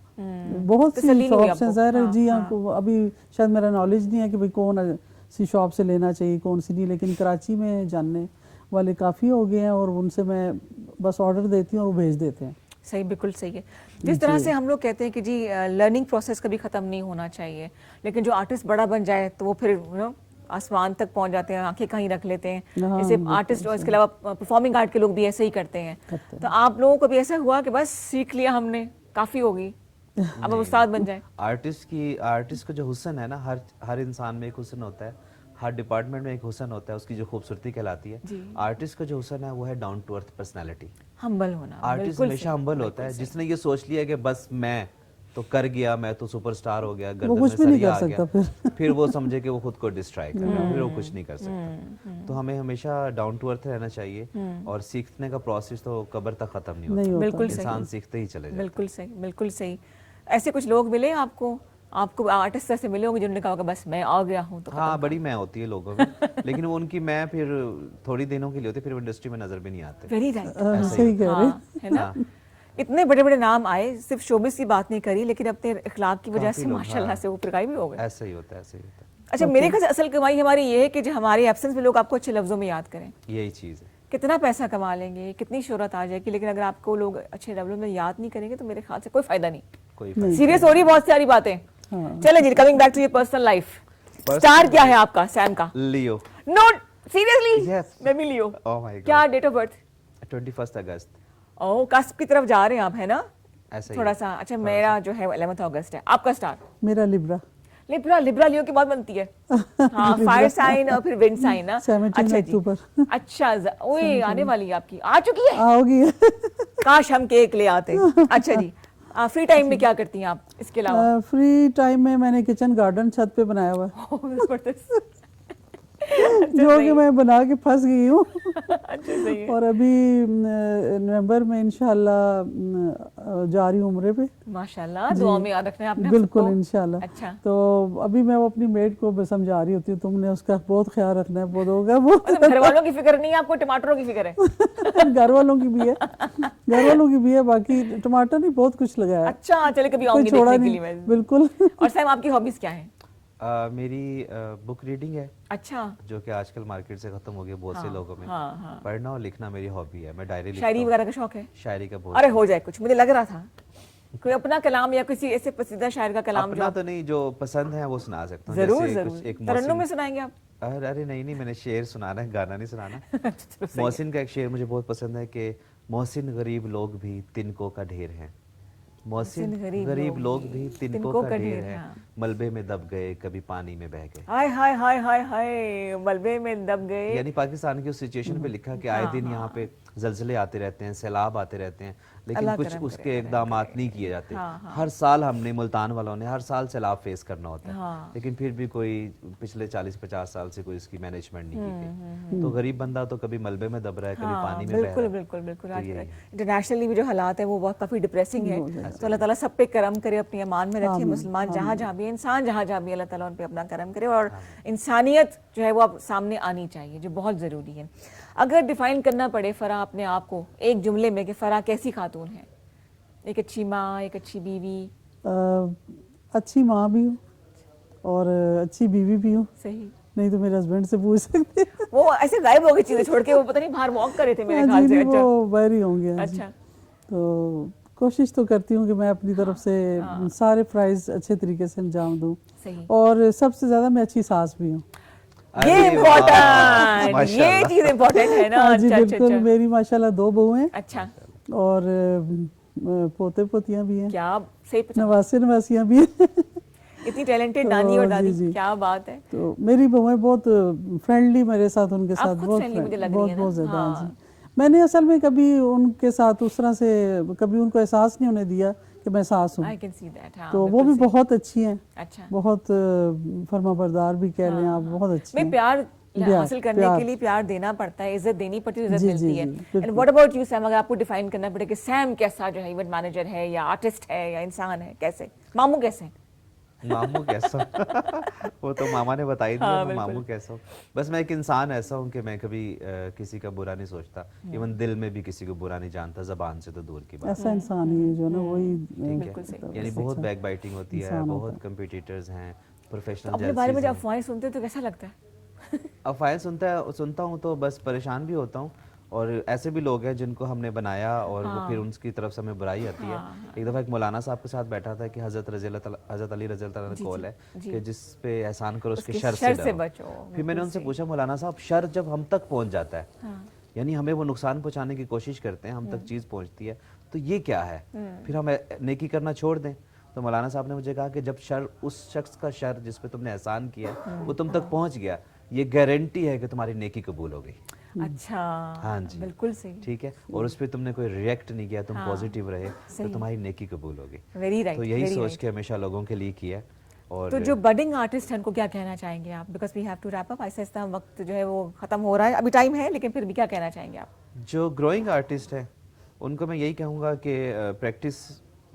बहुत सी शॉप्स हैं, ज़ाहिर है जी, अभी शायद मेरा नॉलेज नहीं है कि भाई कौन सी शॉप से लेना चाहिए, कौन सी नहीं, लेकिन कराची में जानने वाले काफ़ी हो गए हैं और उनसे मैं बस ऑर्डर देती हूँ और वो भेज देते हैं। सही, बिल्कुल सही है। जिस तरह से हम लोग कहते हैं कि जी लर्निंग प्रोसेस कभी ख़त्म नहीं होना चाहिए, लेकिन जो आर्टिस्ट बड़ा बन जाए तो वो फिर आसमान तक पहुंच जाते हैं, आंखें कहीं रख लेते हैं। जैसे आर्टिस्ट और इसके अलावा परफॉर्मिंग आर्ट के लोग भी ऐसे ही करते हैं। तो आप लोगों को भी ऐसा हुआ कि बस सीख लिया हमने, काफ़ी होगी, अब हम उस्ताद बन जाए? आर्टिस्ट का जो हुस्न है ना, हर इंसान में एक हुस्न होता है, हर डिपार्टमेंट में एक हुस्न होता है, उसकी जो खूबसूरती कहलाती है। आर्टिस्ट का जो हुस्न है वो है down to earth personality, humble होना। आर्टिस्ट हमेशा हम्बल होता है। जिसने ये सोच लिया कि बस मैं तो कर गया, मैं तो सुपरस्टार हो गया, गर्दन में सरिया आ गया, फिर वो समझे कि वो खुद को डिस्ट्रैय कर रहा है, फिर वो कुछ नहीं कर सकता। तो हमें हमेशा डाउन टू अर्थ रहना चाहिए, और सीखने का प्रोसेस तो कब्र तक खत्म नहीं होता, बिल्कुल इंसान सीखते ही चले जाते। बिल्कुल सही, बिल्कुल सही। ऐसे कुछ लोग मिले आपको आर्टिस्ट से मिले होंगे जिन्होंने कहा बस मैं आ गया हूँ? तो हाँ, बड़ी मैं होती है लोगों में, लेकिन वो उनकी मैं फिर थोड़ी दिनों के लिए होती, फिर वो इंडस्ट्री में नजर भी नहीं आते। वेरी राइट, सही कह रहे हैं, है ना। इतने बड़े बड़े नाम आए, सिर्फ शोबिस की बात नहीं करी, लेकिन अपने इखलाक की वजह से माशाल्लाह से वो प्रकाई भी हो गए। ऐसा ही होता है, ऐसा ही होता है। अच्छा, मेरे ख्याल से असल कमाई हमारी ये है कि जो हमारे एब्सेंस में लोग आपको अच्छे लफ्जों में याद करें। यही चीज़ है। कितना पैसा कमा लेंगे, कितनी शोहरत आ जाएगी, लेकिन अगर आपको लोग अच्छे लफ्जों में याद नहीं करेंगे तो मेरे ख्याल से कोई फायदा नहीं। कोई सीरियस हो रही है बहुत सारी बातें। चले जी, coming back to your personal life, star क्या है आपका, सैम का? लियो। No seriously? Yes. मैं भी लियो। Oh my God. क्या डेट ऑफ बर्थ? 21 अगस्त। ओह, कस्प की तरफ जा रहे हैं आप, है ना? ऐसा ही थोड़ा है। सा। अच्छा, मेरा जो है 11 अगस्त है। आपका स्टार? मेरा लिब्रा। लिब्रा लियो की बात बनती है। हाँ, फायर साइन और फिर विंड साइन ना। 17 अच्छा जी, अक्टूबर। अच्छा, ओए आने वाली है आपकी, आ चुकी है? आओगी। काश हम केक ले आते। अच्छा जी, फ्री टाइम में क्या करती हैं आप इसके अलावा? फ्री टाइम में मैंने किचन गार्डन छत पे बनाया हुआ है। जबरदस्त। जो कि मैं बना के फंस गई हूँ। अच्छा, सही है। और अभी नवंबर में इंशाल्लाह जा रही हूँ उम्रे पे। माशाल्लाह, दुआ में याद रखना है आपने बिल्कुल सबको। इंशाल्लाह। अच्छा, तो अभी मैं वो अपनी मेड को समझा रही होती हूँ, तुमने उसका बहुत ख्याल रखना है, बहुत होगा वो। मतलब घर वालों की फिक्र नहीं है आपको, टमाटरों की फिक्र है? घर वालों की भी है, घर वालों की भी है, बाकी टमाटर नहीं, बहुत कुछ लगाया है। अच्छा, चले कभी कोई आऊंगी छोड़ा देखने के नहीं, लिए मैं। बिल्कुल। और सैम, आपकी हॉबीज क्या हैं? मेरी बुक रीडिंग है। अच्छा, जो कि आजकल मार्केट से खत्म हो गया बहुत से लोगों में। हाँ। पढ़ना और लिखना मेरी हॉबी है, मैं डायरी लिखता शायरी हूँ। वगैरह का शौक है? शायरी का बहुत। अरे हो जाए कुछ, मुझे लग रहा था कोई अपना कलाम या किसी ऐसे पसंदीदा शायर का कलाम अपना तो नहीं, जो पसंद है वो सुना सकता हूँ। जरूर जैसे जरूर। कुछ एक तरन्नुम में सुनाएंगे आप? अरे नहीं, मैंने शेर सुनाना है, गाना नहीं सुनाना। चलो, सही है। मोहसिन का एक शेर मुझे बहुत पसंद है कि मोहसिन गरीब लोग भी तिनकों का ढेर हैं, मोहसिन, गरीब गरीब लोग लोग भी तिनकों का ढेर है, मलबे में दब गए कभी पानी में बह गए। हाय हाय हाय हाय हाय, मलबे में दब गए। यानी पाकिस्तान की उस सिचुएशन पे लिखा कि आए दिन यहाँ पे जलजले आते रहते हैं, सैलाब आते रहते हैं, लेकिन कुछ उसके इकदाम नहीं किए जाते। हर साल हमने, मुल्तान वालों ने हर साल सैलाब फेस करना होता है, लेकिन फिर भी कोई पिछले 40-50 साल से कोई इसकी मैनेजमेंट नहीं की गई। तो गरीब बंदा तो कभी मलबे में दब रहा है, कभी पानी में बह रहा है। बिल्कुल बिल्कुल बिल्कुल। इंटरनेशनली भी जो हालात है वो बहुत काफ़ी डिप्रेसिंग है। तो अल्लाह ताला सब पे करम करे, अपनी अमान में रखे। मुसलमान जहाँ जहाँ भी, इंसान जहाँ जहाँ भी, अल्लाह ताला उन पे अपना करम करे, और इंसानियत जो है वो अब सामने आनी चाहिए, जो बहुत ज़रूरी है। अगर डिफाइन करना पड़े फ़राह अपने आप को एक जुमले में कि फ़राह कैसी खातून है, एक अच्छी माँ, एक अच्छी बीवी। अच्छी माँ भी हूँ और अच्छी बीवी भी हूँ। सही, नहीं तो मेरे हस्बैंड से पूछ सकते हैं। वो ऐसे गायब हो गई चीज़ें छोड़ के, वो पता नहीं बाहर वॉक कर रहे थे मेरे ख्याल से। अच्छा, वो बाहर ही होंगे। अच्छा, तो कोशिश तो करती हूँ कि मैं अपनी तरफ से सारे प्राइज अच्छे तरीके से अंजाम दूँ, और सबसे ज़्यादा मैं अच्छी सास भी हूँ। ये इम्पोर्टेंट, ये चीज़ इम्पोर्टेंट है ना। जी अच्छा बिल्कुल। अच्छा, मेरी माशाल्लाह 2 बहू हैं। अच्छा, और पोते पोतियाँ भी हैं, क्या सही, नवासे नवासियाँ भी हैं। इतनी टैलेंटेड नानी और दादी, क्या बात है। तो मेरी बहुएं बहुत फ्रेंडली मेरे साथ, उनके साथ बहुत बहुत ज़्यादा। हाँ जी, मैंने असल में कभी उनके साथ उस तरह से कभी उनको एहसास नहीं होने दिया कि मैं सास हूँ। I can see that, हाँ, तो वो भी बहुत अच्छी हैं। अच्छा, बहुत फर्माबरदार भी कह लें आप, बहुत अच्छी हैं। प्यार हासिल करने के लिए प्यार देना पड़ता है, इज्जत देनी पड़ती है, इज्जत मिलती है। And what about you Sam, अगर आपको डिफाइन करना पड़े कि सैम कैसा जो है इवेंट मैनेजर है, या आर्टिस्ट है, या इंसान है, कैसे? मामू कैसे? मामू कैसा वो तो मामा ने बता ही दिया। मैं मामू कैसा हूँ, बस मैं एक इंसान ऐसा हूँ कि मैं कभी किसी का बुरा नहीं सोचता, इवन दिल में भी किसी को बुरा नहीं जानता, जबान से तो दूर की बात। ऐसा इंसान ही है जो ना, वही ठीक है। यानी बहुत बैक बाइटिंग होती है, बहुत कंपटीटर्स हैं, प्रोफेशनल। अपने बारे में जब अफवाहें सुनते हो तो कैसा लगता है? अफवाहें सुनता हूँ तो बस परेशान भी होता हूँ, और ऐसे भी लोग हैं जिनको हमने बनाया और वो फिर उनकी तरफ से हमें बुराई आती है। एक दफ़ा एक मौलाना साहब के साथ बैठा था कि हज़रत अली रज़ी अल्लाह ताला का कौल है कि जिस पे एहसान करो उसके शर से बचो। फिर मैंने उनसे पूछा, मौलाना साहब, शर जब हम तक पहुंच जाता है, यानी हमें वो नुकसान पहुंचाने की कोशिश करते हैं, हम तक चीज़ पहुंचती है, तो ये क्या है? फिर हम नेकी करना छोड़ दें? तो मौलाना साहब ने मुझे कहा कि जब शर, उस शख्स का शर जिस पे तुमने एहसान किया वो तुम तक पहुंच गया, ये गारंटी है कि तुम्हारी नेकी कबूल हो गई। अच्छा, हाँ जी, बिल्कुल सही, ठीक है। और उस पर तुमने कोई रिएक्ट नहीं किया, तुम पॉजिटिव रहे, तो तुम्हारी नेकी कबूल होगी। Very right. तो यही सोच के हमेशा लोगों के लिए किया। और तो जो बडिंग आर्टिस्ट हैं उनको क्या कहना चाहेंगे आप? Because we have to wrap up, ऐसा ऐसा वक्त जो है वो खत्म हो रहा है, अभी टाइम है, लेकिन फिर भी क्या कहना चाहेंगे आप? जो ग्रोइंग आर्टिस्ट है उनको मैं यही कहूँगा कि प्रैक्टिस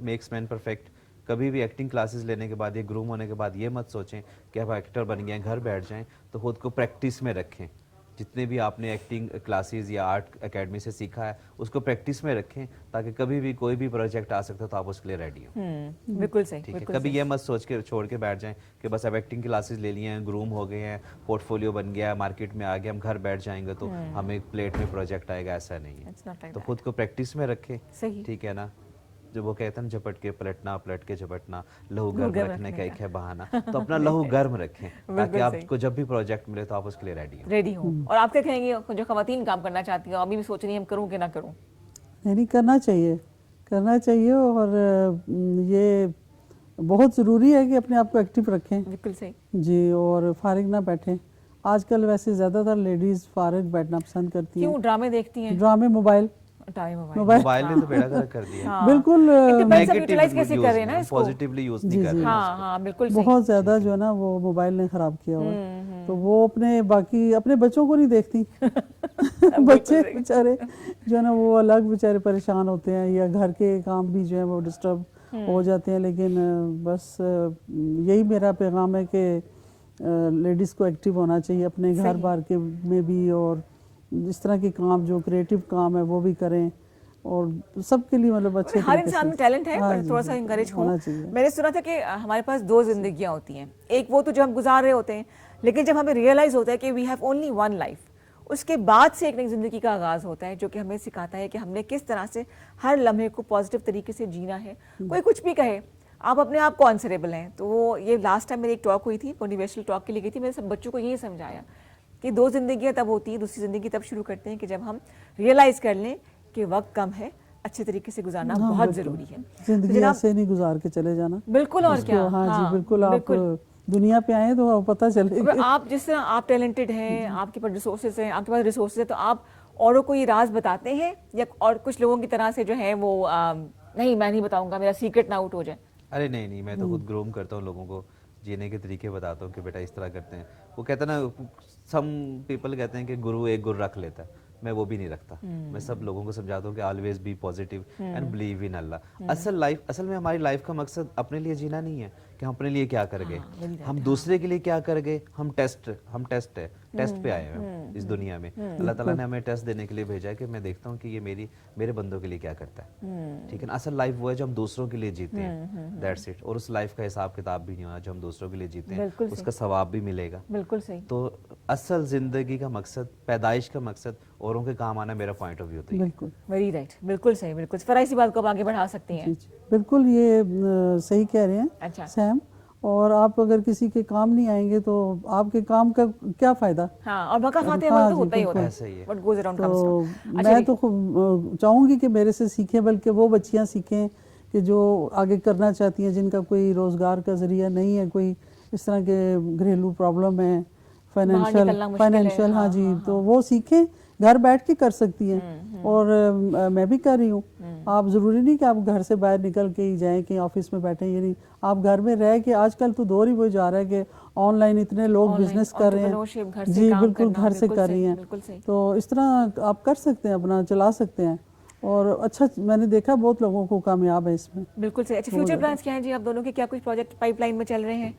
मेक्स मैन परफेक्ट। कभी भी एक्टिंग क्लासेस लेने के बाद या ग्रूम होने के बाद ये मत सोचें कि आप एक्टर बन गए हैं, घर बैठ जाएं। तो खुद को प्रैक्टिस में रखें, जितने भी आपने एक्टिंग क्लासेस या आर्ट एकेडमी से सीखा है उसको प्रैक्टिस में रखें, ताकि कभी भी कोई भी प्रोजेक्ट आ सकता है तो आप उसके लिए रेडी हो। बिल्कुल सही, ठीक है। कभी ये मत सोच के छोड़ के बैठ जाएं कि बस अब एक्टिंग क्लासेस ले लिए हैं, ग्रूम हो गए हैं, पोर्टफोलियो बन गया, मार्केट में आ गया, हम घर बैठ जाएंगे तो हमें प्लेट में प्रोजेक्ट आएगा, ऐसा नहीं है। तो खुद को प्रैक्टिस में रखें, ठीक है ना। जो वो कहते हैं झपट के पलटना, पलट के झपटना, लहू गर्म रखने का एक है बहाना। तो अपना लहू गर्म रखें ताकि आपको जब भी प्रोजेक्ट मिले तो आप उसके लिए रेडी हो। और आप क्या कहेंगे जो खवातीन काम करना चाहती हैं, अभी भी सोच रही हैं हम करूं कि ना करूं? नहीं, करना चाहिए और ये बहुत ज़रूरी है कि अपने आप को एक्टिव रखें। बिल्कुल सही जी, और फारिग ना बैठें। आजकल वैसे ज़्यादातर लेडीज़ फारिग बैठना पसंद करती हैं। क्यों? ड्रामे देखती हैं? ड्रामे, मोबाइल ने तो बेड़ा गर्क कर दिया। बिल्कुल यूटिलाइज कैसे कर रहे हैं ना इसको, पॉजिटिवली यूज नहीं कर रहे हैं। हाँ, बिल्कुल बहुत ज्यादा जो है ना वो मोबाइल ने खराब किया हुआ है। तो वो अपने बच्चों को नहीं देखती। बच्चे बेचारे जो है ना वो अलग बेचारे परेशान होते हैं, या घर के काम भी जो है वो डिस्टर्ब हो जाते हैं। लेकिन बस यही मेरा पैगाम है कि लेडीज़ को एक्टिव होना चाहिए अपने घर बार के में भी, और जिस तरह के काम जो क्रिएटिव काम है वो भी करें, और सबके लिए मतलब अच्छे हर इंसान में टैलेंट है, पर थोड़ा सा इंकरेज होना चाहिए। मैंने सुना था कि हमारे पास 2 जिंदगियां होती हैं, एक वो तो जो हम गुजार रहे होते हैं, लेकिन जब हमें रियलाइज होता है कि वी हैव ओनली 1 लाइफ, उसके बाद से एक नई जिंदगी का आगाज होता है, जो कि हमें सिखाता है कि हमने किस तरह से हर लम्हे को पॉजिटिव तरीके से जीना है। कोई कुछ भी कहे, आप अपने आप को आंसरेबल हैं। तो वो ये लास्ट टाइम मेरी एक टॉक हुई थी, मोटिवेशनल टॉक के लिए गई थी, मैंने सब बच्चों को यही समझाया कि 2 जिंदगियां तब होती है, दूसरी ज़िंदगी तब शुरू करते हैं कि जब हम रियलाइज़ कर लें कि वक्त कम है, अच्छे तरीके से गुजारना बहुत जरूरी है। जिंदगी जनाब- ऐसे नहीं गुजार के चले जाना। बिल्कुल, और उसको- क्या। हाँ जी, हाँ, बिल्कुल। आप बिल्कुल। दुनिया पे आए तो पता चलेगा। अगर आप जिस तरह आप टैलेंटेड हैं, आपके पास रिसोर्सेज हैं, आपके पास रिसोर्सेज है, तो आप औरों को ये राज बताते हैं, या और कुछ लोगों की तरह से जो है वो नहीं मैं नहीं बताऊंगा, मेरा सीक्रेट ना आउट हो जाए? अरे नहीं नहीं, मैं तो खुद ग्रूम करता हूँ लोगों को, जीने के तरीके बताता हूँ कि बेटा इस तरह करते हैं। वो कहते हैं ना, सम पीपल कहते हैं कि गुरु एक गुरु रख लेता है, मैं वो भी नहीं रखता। मैं सब लोगों को समझाता हूँ कि always be positive and believe in Allah. असल में हमारी लाइफ का मकसद अपने लिए जीना नहीं है कि हम अपने लिए क्या कर गए, हम दूसरे के लिए क्या कर गए। हम टेस्ट है, टेस्ट पे आए हैं इस दुनिया में। अल्लाह ताला ने हमें टेस्ट देने के लिए भेजा है कि मैं देखता हूँ कि ये मेरे बंदों के लिए क्या करता है, ठीक है ना। असल लाइफ वो है जो हम दूसरों के लिए जीते हैं, दैट्स इट। और उस लाइफ का हिसाब किताब भी नहीं होना जो हम दूसरों के लिए जीते हैं, बिल्कुल उसका सवाब भी मिलेगा। बिल्कुल सही। तो असल जिंदगी का मकसद, पैदाइश का मकसद औरों के काम आना, मेरा पॉइंट ऑफ व्यू तो ये है। बिल्कुल वेरी राइट, बिल्कुल सही, बिल्कुल। फरा इसी बात को आप आगे बढ़ा सकती हैं। जी, जी, बिल्कुल ये सही कह रहे हैं अच्छा। सैम। और आप अगर किसी के काम नहीं आएंगे तो आपके काम का क्या फायदा। हाँ, और मौका फाते हाँ तो जी, होता ही होता ऐसा ही है। What goes around तो comes around। अच्छा मैं जी। तो चाहूँगी कि मेरे से सीखें, बल्कि वो बच्चियाँ सीखें कि जो आगे करना चाहती हैं, जिनका कोई रोज़गार का ज़रिया नहीं है, कोई इस तरह के घरेलू प्रॉब्लम है, निकलना मुश्किल है, हाँ जी, तो वो सीखें, घर बैठ के कर सकती हैं। और मैं भी कर रही हूँ। आप ज़रूरी नहीं कि आप घर से बाहर निकल के ही जाएं कि ऑफिस में बैठें, ये नहीं। आप घर में रह के, आजकल तो दौर ही वो जा रहा है कि ऑनलाइन इतने लोग बिजनेस कर रहे entrepreneurship, घर हैं। से जी काम बिल्कुल, करना, घर से बिल्कुल कर सही, रही हैं। बिल्कुल सही। तो इस तरह आप कर सकते हैं, अपना चला सकते हैं। और अच्छा, मैंने देखा बहुत लोगों को कामयाब है इसमें। बिल्कुल सही। अच्छा, फ्यूचर प्लान्स क्या हैं जी आप दोनों के? क्या कुछ प्रोजेक्ट पाइपलाइन में चल रहे हैं?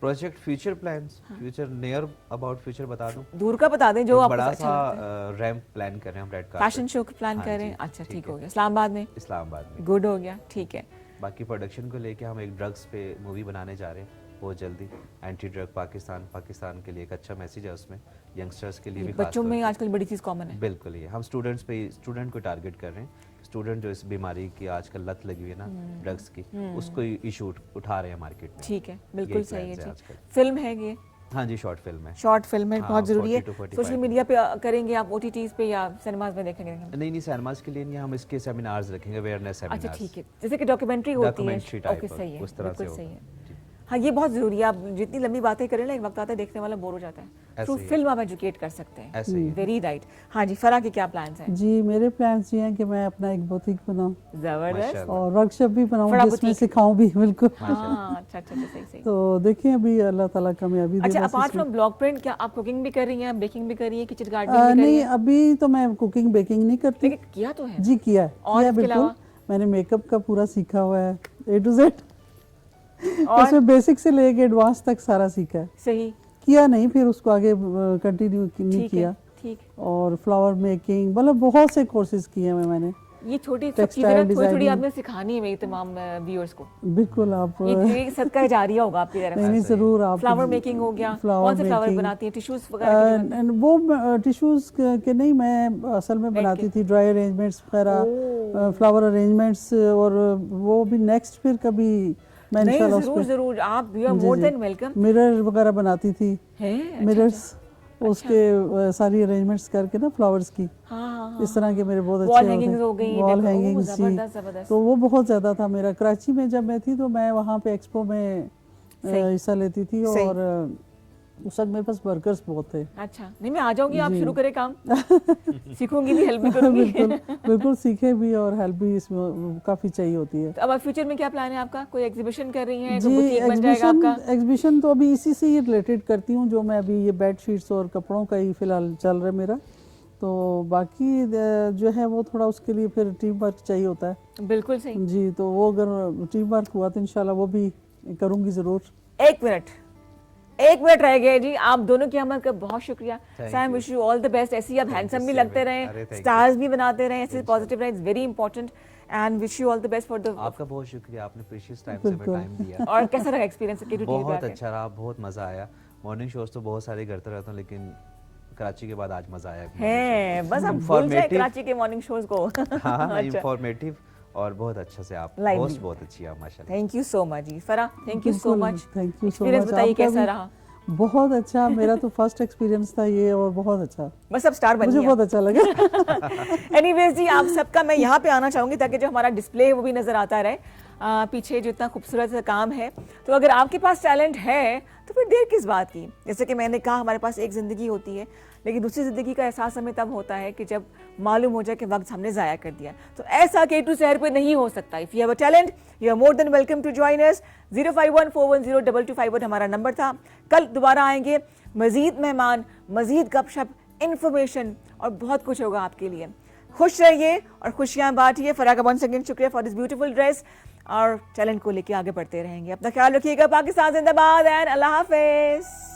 Project future plans, future near about future बता दूं। दूर का बता दें जो एक आपको बड़ा अच्छा लगता है। सा रैंप प्लान कर रहे हैं हम, रेड कार्पेट फैशन शो का प्लान हाँ कर रहे जी, हैं? अच्छा, ठीक है। हो गया। इस्लामाबाद में? इस्लामाबाद में। गुड हो गया, ठीक है। बाकी प्रोडक्शन को लेके हम एक ड्रग्स पे मूवी बनाने जा रहे हैं बहुत जल्दी। एंटी ड्रग पाकिस्तान के लिए एक अच्छा मैसेज है उसमें, यंगस्टर्स के लिए भी खास बच्चों तौर में पे। आजकल बड़ी चीज़ कॉमन है। बिल्कुल, ये हम स्टूडेंट को टारगेट कर रहे हैं। स्टूडेंट जो इस बीमारी की आजकल लत लगी हुई है ना ड्रग्स की, उसको इशू उठा रहे हैं मार्केट में। ठीक है, बिल्कुल यही सही है plans है जी। आजकल। फिल्म है ये? हाँ जी, शॉर्ट फिल्म है। शॉर्ट फिल्म है, हाँ, बहुत जरूरी है। 40 to 45 सोशल मीडिया पे करेंगे आप, OTTs पे या सिनेमाज में देखेंगे? नहीं, सिनेमाज के लिए नहीं, हम इसके सेमिनार्स रखेंगे, अवेयरनेस सेमिनार्स। अच्छा, ठीक है, जैसे कि डॉक्यूमेंट्री होती है। डॉक्यूमेंट्री टाइप ओके, सही है, उस तरह से बिल्कुल सही होगा। है। हाँ, ये बहुत जरूरी है। आप जितनी लंबी बातें करें ना, एक वक्त आता है देखने वाला बोर हो जाता है। ऐसे थ्रू ही है। फिल्म आप एजुकेट कर सकते हैं। ऐसे ही है। Very right. हाँ जी, फरा के क्या प्लान्स हैं? जी, मेरे प्लान्स ये हैं कि मैं अपना एक बुटीक बनाऊं जबरदस्त। माशाल्लाह। और वर्कशॉप भी बनाऊं बड़ा जिसमें बुटीक। सिखाऊं भी। बिल्कुल। हाँ, अच्छा, सही सही। तो देखिए, अभी अल्लाह ताला कामयाबी दे। अच्छा, बस अपार्ट इसमें। फ्रॉम ब्लॉग प्रिंट, क्या आप कुकिंग भी कर रही हैं, बेकिंग भी कर रही हैं, किचन गार्डनिंग भी कर रही नहीं, हैं? अभी तो मैं कुकिंग बेकिंग नहीं करती। लेकिन किया तो है। जी, किया है, और किया इसके बिल्कुल। अलावा? मैंने मेकअप का पूरा सीखा हुआ है, A to Z। और उसमें बेसिक से लेके एडवांस तक सारा सीखा है। सही, किया नहीं, फिर उसको आगे कंटिन्यू नहीं ठीक किया। है, ठीक। और फ्लावर मेकिंग, मतलब बहुत से कोर्सेज किए हैं मैंने। ये छोटी सब Textile चीजें ना थोड़ी थोड़ी designing। आपने सिखानी है मेरी तमाम व्यूअर्स को। बिल्कुल, आप ये सदका जारिया होगा आपकी तरफ नहीं से। नहीं, जरूर आप फ्लावर मेकिंग हो गया, फ्लावर कौन से फ्लावर मेकिंग। बनाती हैं? टिश्यूज वगैरह के बनाती हैं? वो टिश्यूज के नहीं, मैं असल में बनाती थी ड्राई अरेंजमेंट्स वगैरह, फ्लावर अरेंजमेंट्स। और वो भी नेक्स्ट फिर कभी मैं नहीं, इंशाल्लाह जरूर जरूर, आप you are more than welcome. Mirror वगैरह बनाती थी, है मिरर्स, उसके सारी अरेंजमेंट्स करके ना फ्लावर्स की। हाँ, इस तरर के मेरे बहुत वॉल अच्छे हैंगिंग्स हो गई, वॉल देखो, हैंगिंग्स जी। जबरदस्त जबरदस्त। तो वो बहुत ज़्यादा था मेरा। कराची में जब मैं थी तो मैं वहाँ पे एक्सपो में हिस्सा लेती थी। सही। और उस वक्त मेरे पास वर्कर्स बहुत थे। अच्छा, नहीं मैं आ जाऊंगी, आप जी। शुरू करें काम। सीखूंगी भी, हेल्प भी करूंगी। बिल्कुल बिल्कुल, सीखे भी और हेल्प भी इसमें काफ़ी चाहिए होती है। तो अब फ्यूचर में क्या प्लान है आपका? कोई एग्जीबिशन कर रही हैं? जी, कोई बुटीक बन जाएगा आपका? एग्जीबिशन तो अभी इसी से ही रिलेटेड करती हूँ, जो मैं अभी ये बेड शीट्स और कपड़ों का ही फिलहाल चल रहा है मेरा। तो बाकी जो है वो थोड़ा उसके लिए फिर टीम वर्क चाहिए होता है। बिल्कुल सही। जी, तो वो अगर टीम वर्क हुआ तो इंशाल्लाह वो भी करूँगी ज़रूर। एक मिनट रह गए जी। आप दोनों की आमद का बहुत शुक्रिया। Thank Sam, you. Wish you all the best. ऐसे ही आप हैंडसम भी same लगते here. रहें, अरे, thank you. स्टार्स भी बनाते रहें, ऐसे पॉजिटिव रहें, it's very important. And wish you all the best for the. आपका बहुत शुक्रिया, आपने प्रीशियस टाइम से हमें बिल्कुल। टाइम दिया। और कैसा रहा एक्सपीरियंस? बहुत अच्छा रहा, बहुत मजा आया। मॉर्निंग शोज तो बहुत सारे करता रहता हूँ, लेकिन कराची के बाद आज मजा आया। है बस हम भूल जाए कराची के मॉर्निंग शोज को। हाँ, इंफॉर्मेटिव और बहुत अच्छा से आप Lively। होस्ट बहुत अच्छी है माशाल्लाह। थैंक यू सो मच जी। फरा, thank you so much. Thank you so experience much. बताइए कैसा रहा? बहुत अच्छा, मेरा तो फर्स्ट एक्सपीरियंस था ये और बहुत अच्छा, बस अब स्टार बन मुझे गया। बहुत अच्छा लगा। एनीवेज जी, आप सबका मैं यहाँ पे आना चाहूंगी ताकि जो हमारा डिस्प्ले है वो भी नजर आता रहे। पीछे जो इतना खूबसूरत सा काम है, तो अगर आपके पास टैलेंट है तो फिर देर किस बात की। जैसे कि मैंने कहा, हमारे पास एक ज़िंदगी होती है, लेकिन दूसरी ज़िंदगी का एहसास हमें तब होता है कि जब मालूम हो जाए कि वक्त हमने ज़ाया कर दिया। तो ऐसा K2 शहर पे नहीं हो सकता। If you have a talent, you are more than welcome to join us. 0514102251 हमारा नंबर था। कल दोबारा आएंगे, मज़ीद मेहमान, मज़ीद गपशप, इन्फॉर्मेशन और बहुत कुछ होगा आपके लिए। खुश रहिए और खुशियाँ बांटिए। फराह का वंस अगेन शुक्रिया फॉर दिस ब्यूटीफुल ड्रेस, और टैलेंट को लेके आगे बढ़ते रहेंगे। अपना ख्याल रखिएगा। पाकिस्तान जिंदाबाद एंड अल्लाह हाफिज़।